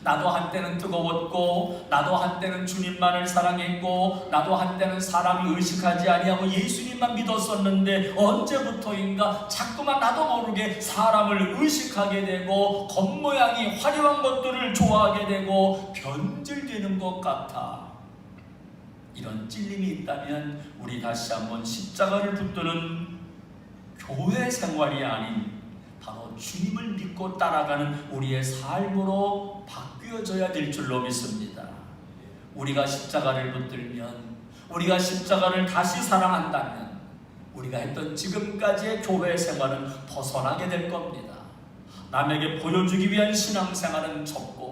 나도 한때는 뜨거웠고, 나도 한때는 주님만을 사랑했고, 나도 한때는 사람을 의식하지 아니하고 예수님만 믿었었는데 언제부터인가 자꾸만 나도 모르게 사람을 의식하게 되고 겉모양이 화려한 것들을 좋아하게 되고 변질되는 것 같아. 이런 찔림이 있다면 우리 다시 한번 십자가를 붙드는 교회 생활이 아닌 바로 주님을 믿고 따라가는 우리의 삶으로 바뀌어져야 될 줄로 믿습니다. 우리가 십자가를 붙들면, 우리가 십자가를 다시 사랑한다면 우리가 했던 지금까지의 교회 생활은 벗어나게 될 겁니다. 남에게 보여주기 위한 신앙생활은 접고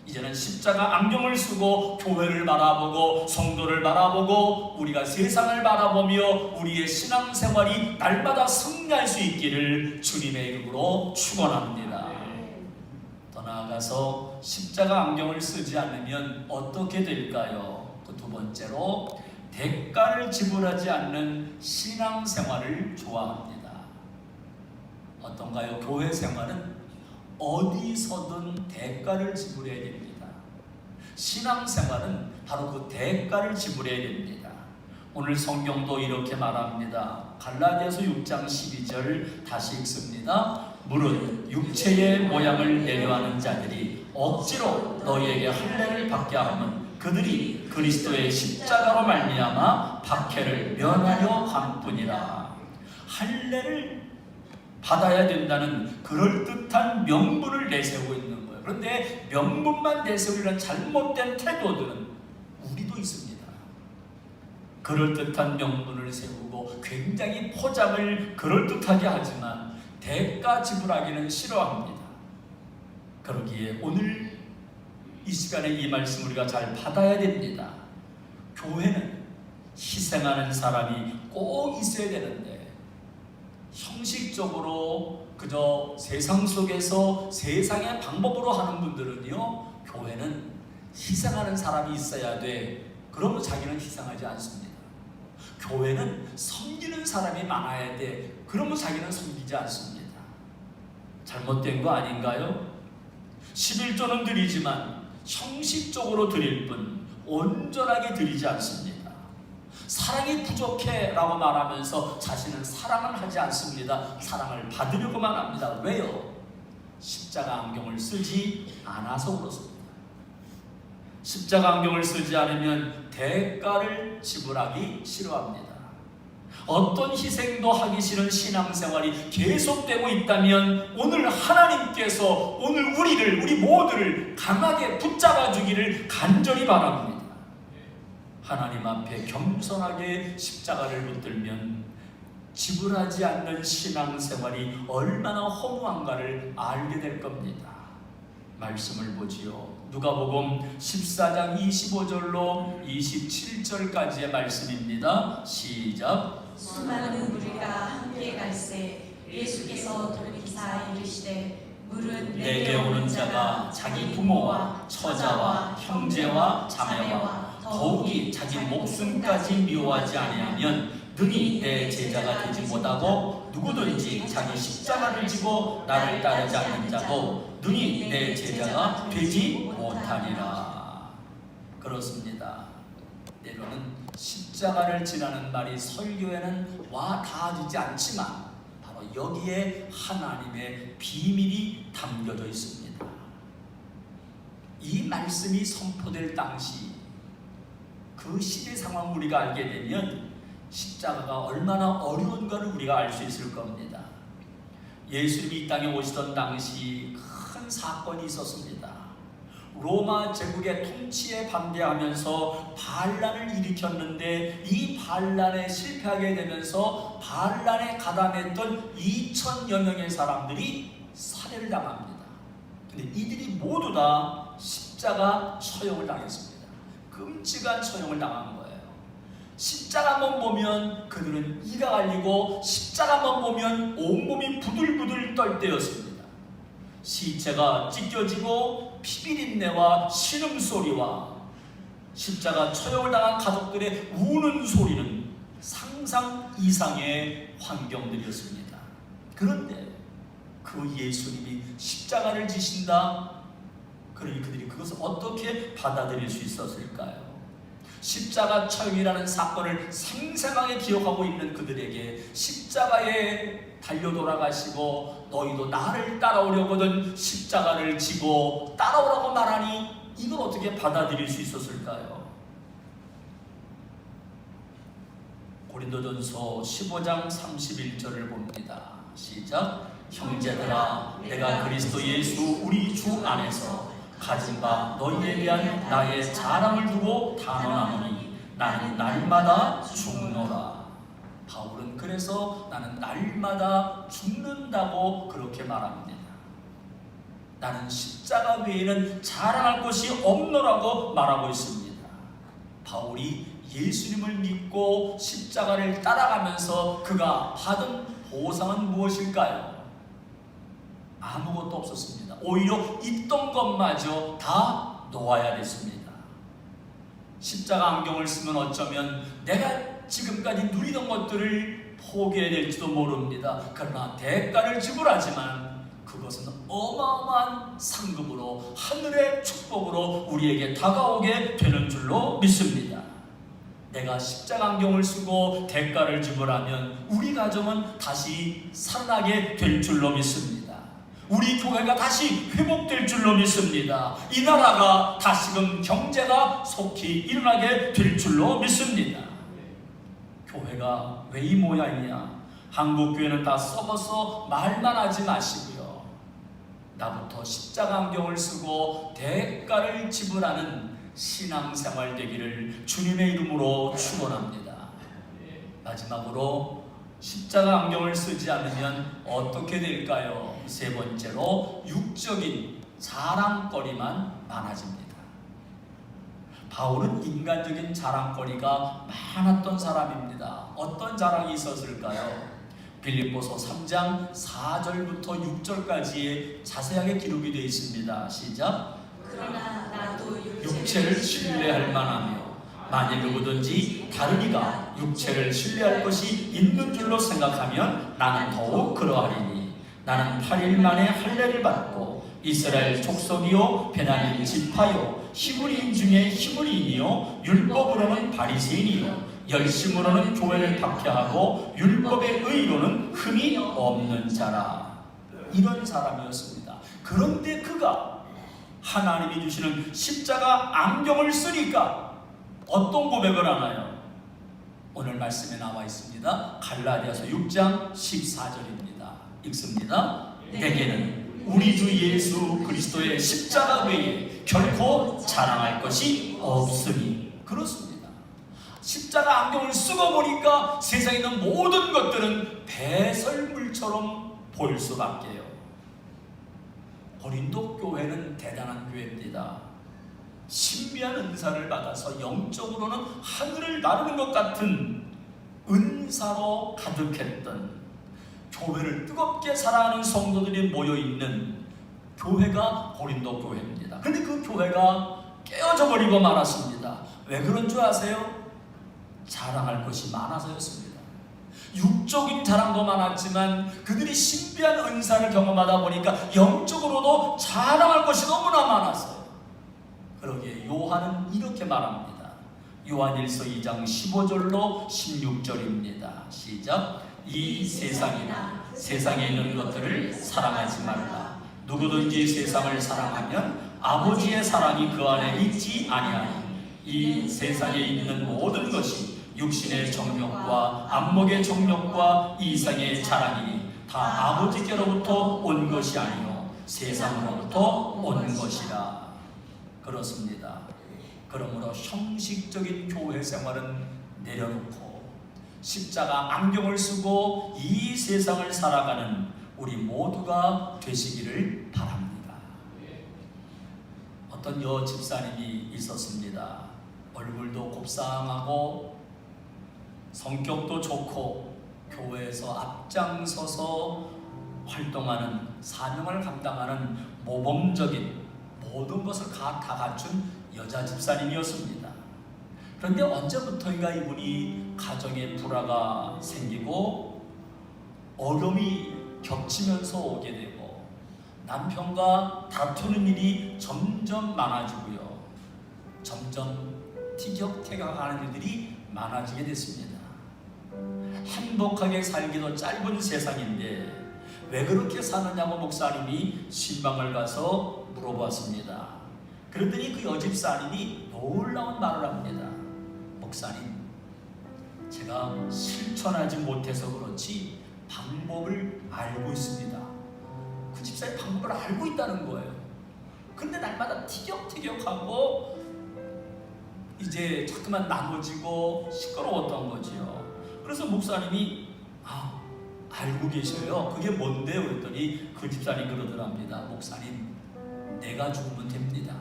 이제는 십자가 안경을 쓰고 교회를 바라보고 성도를 바라보고 우리가 세상을 바라보며 우리의 신앙생활이 날마다 승리할 수 있기를 주님의 이름으로 축원합니다. 더 나아가서 십자가 안경을 쓰지 않으면 어떻게 될까요? 그 두 번째로 대가를 지불하지 않는 신앙생활을 좋아합니다. 어떤가요? 교회 생활은 어디서든 대가를 지불해야 됩니다. 신앙생활은 바로 그 대가를 지불해야 됩니다. 오늘 성경도 이렇게 말합니다. 갈라디아서 6장 12절 다시 읽습니다. 무릇 육체의 모양을 내려하는 자들이 억지로 너희에게 할례를 받게 하면 그들이 그리스도의 십자가로 말미암아 박해를 면하려 함뿐이라. 할례를 받아야 된다는 그럴듯한 명분을 내세우고 있는 거예요. 그런데 명분만 내세우려는 잘못된 태도들은 우리도 있습니다. 그럴듯한 명분을 세우고 굉장히 포장을 그럴듯하게 하지만 대가 지불하기는 싫어합니다. 그러기에 오늘 이 시간에 이 말씀 우리가 잘 받아야 됩니다. 교회는 희생하는 사람이 꼭 있어야 되는데 형식적으로 그저 세상 속에서 세상의 방법으로 하는 분들은요, 교회는 희생하는 사람이 있어야 돼. 그러면 자기는 희생하지 않습니다. 교회는 섬기는 사람이 많아야 돼. 그러면 자기는 섬기지 않습니다. 잘못된 거 아닌가요? 11조는 드리지만 형식적으로 드릴 뿐 온전하게 드리지 않습니다. 사랑이 부족해 라고 말하면서 자신은 사랑을 하지 않습니다. 사랑을 받으려고만 합니다. 왜요? 십자가 안경을 쓰지 않아서 그렇습니다. 십자가 안경을 쓰지 않으면 대가를 지불하기 싫어합니다. 어떤 희생도 하기 싫은 신앙생활이 계속되고 있다면 오늘 하나님께서 오늘 우리 모두를 강하게 붙잡아 주기를 간절히 바랍니다. 하나님 앞에 겸손하게 십자가를 붙들면 지불하지 않는 신앙생활이 얼마나 허무한가를 알게 될 겁니다. 말씀을 보지요. 누가복음 14장 25절로 27절까지의 말씀입니다. 시작.
수많은 무리가 함께 갈새 예수께서 돌이키사 이르시되 무릇
내게 오는 자가 자기 부모와 처자와 형제와 자매와 더욱이 자기 목숨까지 미워하지 아니하면 능히 내 제자가 되지 못하고 누구든지 자기 십자가를 지고 나를 따르지 않는 자도 능히 내 제자가 되지 못하리라. 그렇습니다. 때로는 십자가를 지라는 말이 설교에는 와 닿아지지 않지만 바로 여기에 하나님의 비밀이 담겨져 있습니다. 이 말씀이 선포될 당시 그 시대 상황 우리가 알게 되면 십자가가 얼마나 어려운가를 우리가 알 수 있을 겁니다. 예수님이 이 땅에 오시던 당시 큰 사건이 있었습니다. 로마 제국의 통치에 반대하면서 반란을 일으켰는데 이 반란에 실패하게 되면서 반란에 가담했던 2,000여 명의 사람들이 살해를 당합니다. 근데 이들이 모두 다 십자가 처형을 당했습니다. 끔찍한 처형을 당한 거예요. 십자가만 보면 그들은 이가 갈리고 십자가만 보면 온몸이 부들부들 떨 때였습니다. 시체가 찢겨지고 피비린내와 신음소리와 십자가 처형을 당한 가족들의 우는 소리는 상상 이상의 그런데 그 예수님이 십자가를 지신다? 그러니 그들이 그것을 어떻게 받아들일 수 있었을까요? 십자가 처형이라는 사건을 생생하게 기억하고 있는 그들에게 십자가에 달려 돌아가시고 너희도 나를 따라오려거든 십자가를 지고 따라오라고 말하니 이걸 어떻게 받아들일 수 있었을까요? 고린도전서 15장 31절을 봅니다. 시작. 형제들아, 내가 그리스도 예수 우리 주 안에서 가진 바 너희에 대한 나의 자랑을 두고 단언하노니 나는 날마다 죽노라. 바울은 그래서 나는 날마다 죽는다고 그렇게 말합니다. 나는 십자가 외에는 자랑할 것이 없노라고 말하고 있습니다. 바울이 예수님을 믿고 십자가를 따라가면서 그가 받은 보상은 무엇일까요? 아무것도 없었습니다. 오히려 있던 것마저 다 놓아야 됐습니다. 십자가 안경을 쓰면 어쩌면 내가 지금까지 누리던 것들을 포기해야 될지도 모릅니다. 그러나 대가를 지불하지만 그것은 어마어마한 상급으로 하늘의 축복으로 우리에게 다가오게 되는 줄로 믿습니다. 내가 십자가 안경을 쓰고 대가를 지불하면 우리 가정은 다시 살아나게 될 줄로 믿습니다. 우리 교회가 다시 회복될 줄로 믿습니다. 이 나라가 다시금 경제가 속히 일어나게 될 줄로 믿습니다. 교회가 왜 이 모양이냐? 한국 교회는 다 썩어서 말만 하지 마시고요. 나부터 십자가 안경을 쓰고 대가를 지불하는 신앙생활 되기를 주님의 이름으로 축원합니다. 마지막으로 십자가 안경을 쓰지 않으면 어떻게 될까요? 세 번째로 육적인 자랑거리만 많아집니다. 바울은 인간적인 자랑거리가 많았던 사람입니다. 어떤 자랑이 있었을까요? 빌립보서 3장 4절부터 6절까지의 자세하게 기록이 되어 있습니다. 시작.
그러나 나도
육체를 신뢰할 만하며 만일 누구든지 다른 이가 육체를 신뢰할 것이 있는 줄로 생각하면 나는 더욱 그러하리니 나는 8일 만에 할례를 받고 이스라엘 족속이요 베냐민 지파요 히브리인 중에 히브리인이요 율법으로는 바리새인이요 열심으로는 교회를 박해하고 율법의 의로는 흠이 없는 자라. 이런 사람이었습니다. 그런데 그가 하나님이 주시는 십자가 안경을 쓰니까 어떤 고백을 하나요? 오늘 말씀에 나와 있습니다. 갈라디아서 6장 14절입니다. 읽습니다. 내게는 우리 주 예수 그리스도의 십자가 외에 결코 자랑할 것이 없으니. 그렇습니다. 십자가 안경을 쓰고 보니까 세상에 있는 모든 것들은 배설물처럼 보일 수밖에요. 고린도 교회는 대단한 교회입니다. 신비한 은사를 받아서 영적으로는 하늘을 나르는 것 같은 은사로 가득했던, 교회를 뜨겁게 사랑하는 성도들이 모여있는 교회가 고린도 교회입니다. 그런데 그 교회가 깨어져 버리고 말았습니다. 왜 그런 줄 아세요? 자랑할 것이 많아서였습니다. 육적인 자랑도 많았지만 그들이 신비한 은사를 경험하다 보니까 영적으로도 자랑할 것이 너무나 많았어요. 그러기에 요한은 이렇게 말합니다. 요한일서 2장 15절로 16절입니다. 시작. 이 세상이나 세상에 있는 것들을 사랑하지 말라. 누구든지 세상을 사랑하면 아버지의 사랑이 그 안에 있지 아니하니 이 세상에 있는 모든 것이 육신의 정욕과 안목의 정욕과 이상의 자랑이니 다 아버지께로부터 온 것이 아니요 세상으로부터 온 것이라. 그렇습니다. 그러므로 형식적인 교회 생활은 내려놓고 십자가 안경을 쓰고 이 세상을 살아가는 우리 모두가 되시기를 바랍니다. 어떤 여 집사님이 있었습니다. 얼굴도 곱상하고 성격도 좋고 교회에서 앞장서서 활동하는, 사명을 감당하는 모범적인 모든 것을 다 갖춘 여자 집사님이었습니다. 그런데 언제부터인가 이분이 가정에 불화가 생기고 어려움이 겹치면서 오게 되고 남편과 다투는 일이 점점 많아지고요. 점점 티격태격하는 일들이 많아지게 됐습니다. 행복하게 살기도 짧은 세상인데 왜 그렇게 사느냐고 목사님이 신방을 가서 물어봤습니다. 그랬더니 그 여집사님이 놀라운 말을 합니다. 목사님, 제가 실천하지 못해서 그렇지 방법을 알고 있습니다. 그 집사의 방법을 알고 있다는 거예요. 근데 날마다 티격태격하고 이제 자꾸만 나눠지고 시끄러웠던 거지요. 그래서 목사님이 알고 계셔요. 그게 뭔데요? 그랬더니 그 집사님 그러더랍니다. 목사님, 내가 죽으면 됩니다.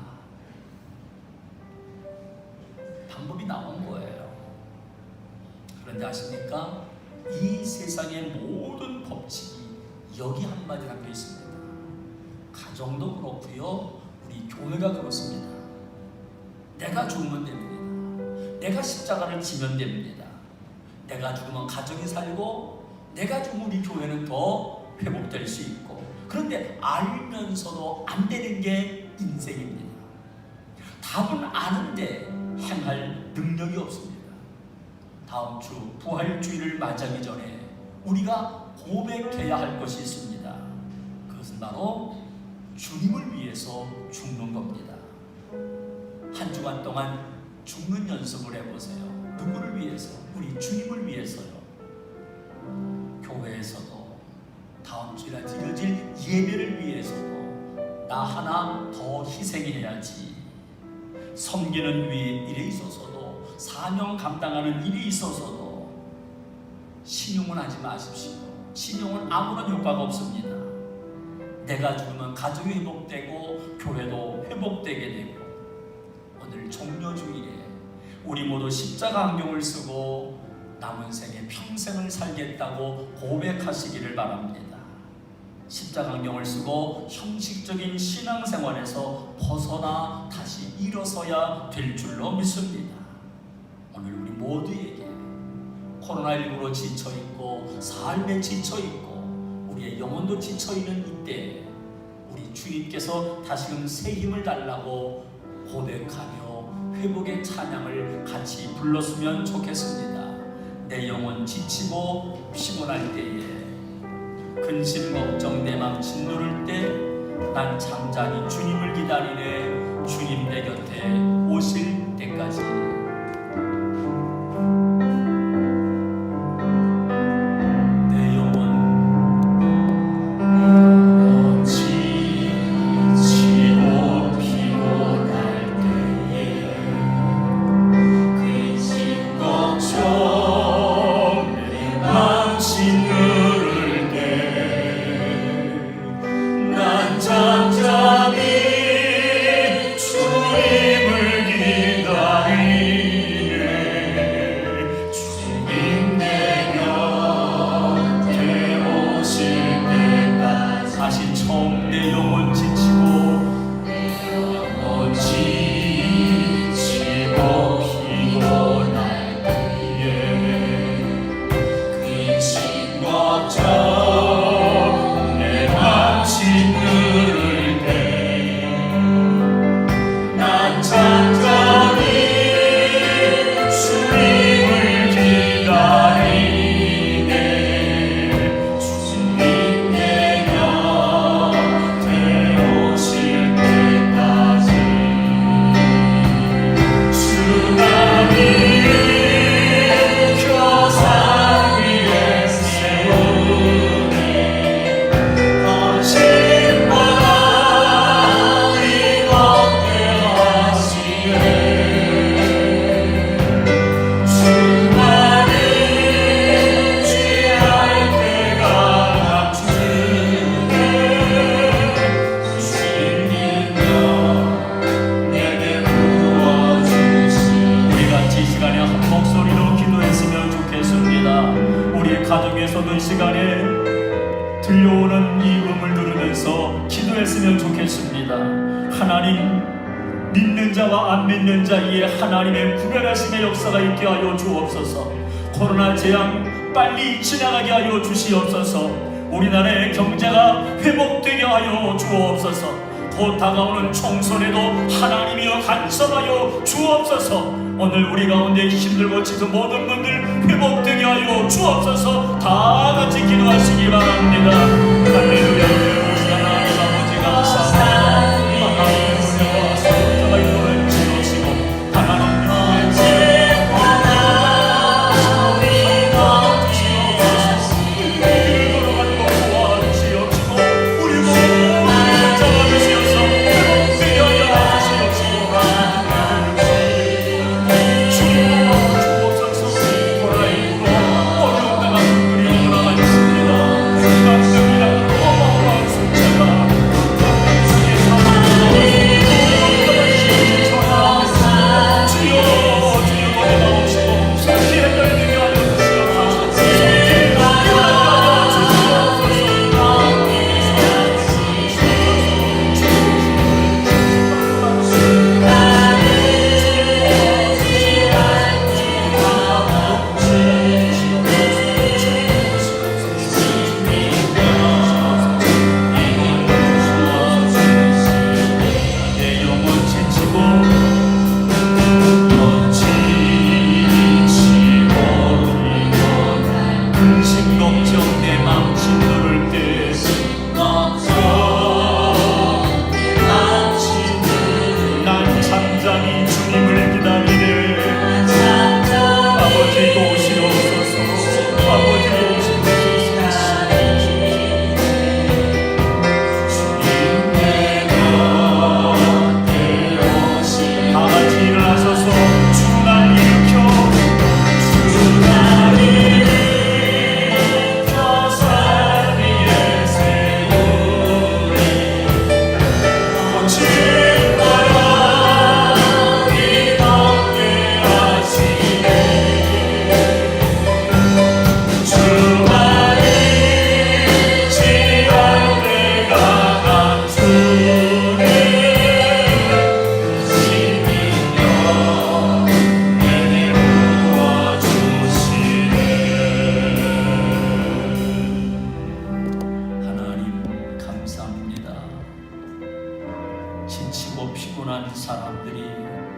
방법이 나온 거예요. 그런데 아십니까? 이 세상의 모든 법칙이 여기 한마디 담겨 있습니다. 가정도 그렇고요, 우리 교회가 그렇습니다. 내가 죽으면 됩니다. 내가 십자가를 지면 됩니다. 내가 죽으면 가정이 살고, 내가 죽으면 우리 교회는 더 회복될 수 있고. 그런데 알면서도 안 되는 게 인생입니다. 답은 아는데 행할 능력이 없습니다. 다음 주 부활주의를 맞이하기 전에 우리가 고백해야 할 것이 있습니다. 그것은 바로 주님을 위해서 죽는 겁니다. 한 주간 동안 죽는 연습을 해보세요. 누구를 위해서? 우리 주님을 위해서요. 교회에서도 다음 주일에 드려질 예배를 위해서도 나 하나 더 희생해야지. 섬기는 일에 있어서도, 사명 감당하는 일에 있어서도 신용은 하지 마십시오. 신용은 아무런 효과가 없습니다. 내가 죽으면 가정이 회복되고 교회도 회복되게 되고, 오늘 종려주일에 우리 모두 십자가 안경을 쓰고 남은 생에 평생을 살겠다고 고백하시기를 바랍니다. 십자가 안경을 쓰고 형식적인 신앙생활에서 벗어나 다시 일어서야 될 줄로 믿습니다. 오늘 우리 모두에게 코로나19로 지쳐있고 삶에 지쳐있고 우리의 영혼도 지쳐있는 이때 우리 주님께서 다시금 새 힘을 달라고 고백하며 회복의 찬양을 같이 불렀으면 좋겠습니다. 내 영혼 지치고 피곤할 때에, 근심 걱정 내 맘 짓누를 때 난 잠잠히 주님을 기다리네. 주님 내 곁에 오실 때까지. 가정에서도 이 시간에 들려오는 이 음을 들으면서 기도했으면 좋겠습니다. 하나님, 믿는 자와 안 믿는 자의 하나님의 구별하심의 역사가 있게 하여 주옵소서. 코로나 재앙 빨리 지나가게 하여 주시옵소서. 우리나라의 경제가 회복되게 하여 주옵소서. 곧 다가오는 총선에도 하나님이여 간섭하여 주옵소서. 오늘 우리 가운데 힘들고 지친 모든 분들 회복되게 하여 주옵소서. 다 같이 기도하시기 바랍니다. 할렐루야. 하나님 아버지 감사합니다. 하나님의 은혜와 성자가 이루어진 주시고 하나님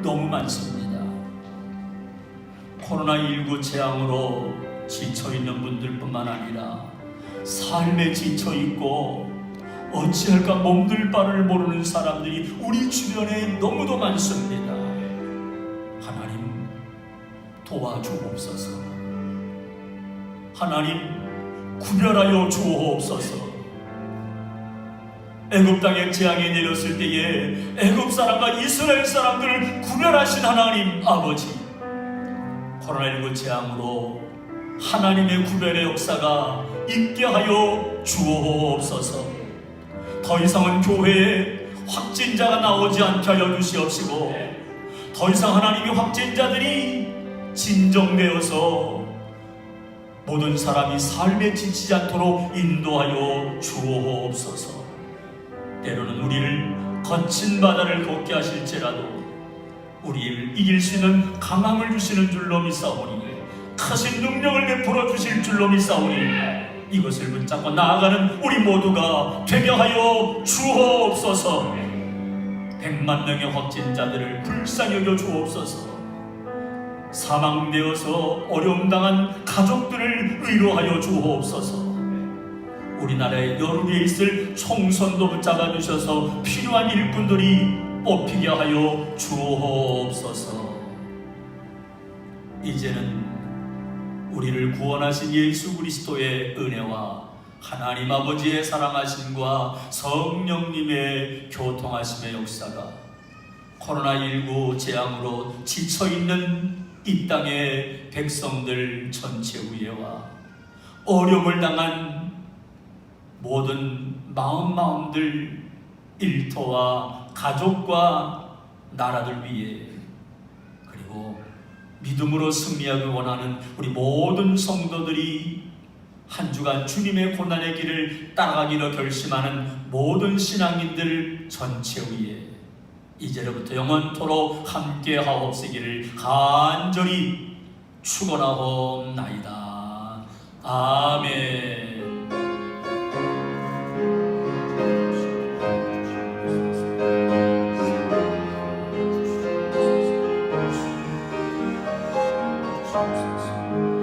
너무 많습니다. 코로나19 재앙으로 지쳐있는 분들뿐만 아니라 삶에 지쳐있고 어찌할까 몸둘 바를 모르는 사람들이 우리 주변에 너무도 많습니다. 하나님 도와주옵소서. 하나님 구별하여 주옵소서. 애굽 땅에 재앙이 내렸을 때에 애굽 사람과 이스라엘 사람들을 구별하신 하나님 아버지, 코로나19 재앙으로 하나님의 구별의 역사가 있게 하여 주옵소서. 더 이상은 교회에 확진자가 나오지 않게 하여 주시옵시고, 더 이상 하나님의 확진자들이 진정되어서 모든 사람이 삶에 지치지 않도록 인도하여 주옵소서. 때로는 우리를 거친 바다를 걷게 하실지라도 우리를 이길 수 있는 강함을 주시는 줄로 믿사오니, 크신 능력을 베풀어 주실 줄로 믿사오니, 이것을 붙잡고 나아가는 우리 모두가 되게 하여 주옵소서. 100만 명의 확진자들을 불쌍히 여겨 주옵소서. 사망되어서 어려움 당한 가족들을 위로하여 주옵소서. 우리나라의 여름에 있을 총선도 붙잡아 주셔서 필요한 일꾼들이 뽑히게 하여 주옵소서. 이제는 우리를 구원하신 예수 그리스도의 은혜와 하나님 아버지의 사랑하심과 성령님의 교통하심의 역사가 코로나19 재앙으로 지쳐있는 이 땅의 백성들 전체 위에와 어려움을 당한 모든 마음들, 일터와 가족과 나라들 위해, 그리고 믿음으로 승리하기 원하는 우리 모든 성도들이 한 주간 주님의 고난의 길을 따라가기로 결심하는 모든 신앙인들 전체 위에 이제로부터 영원토록 함께 하옵시기를 간절히 축원하옵나이다. 아멘.
주옵소서.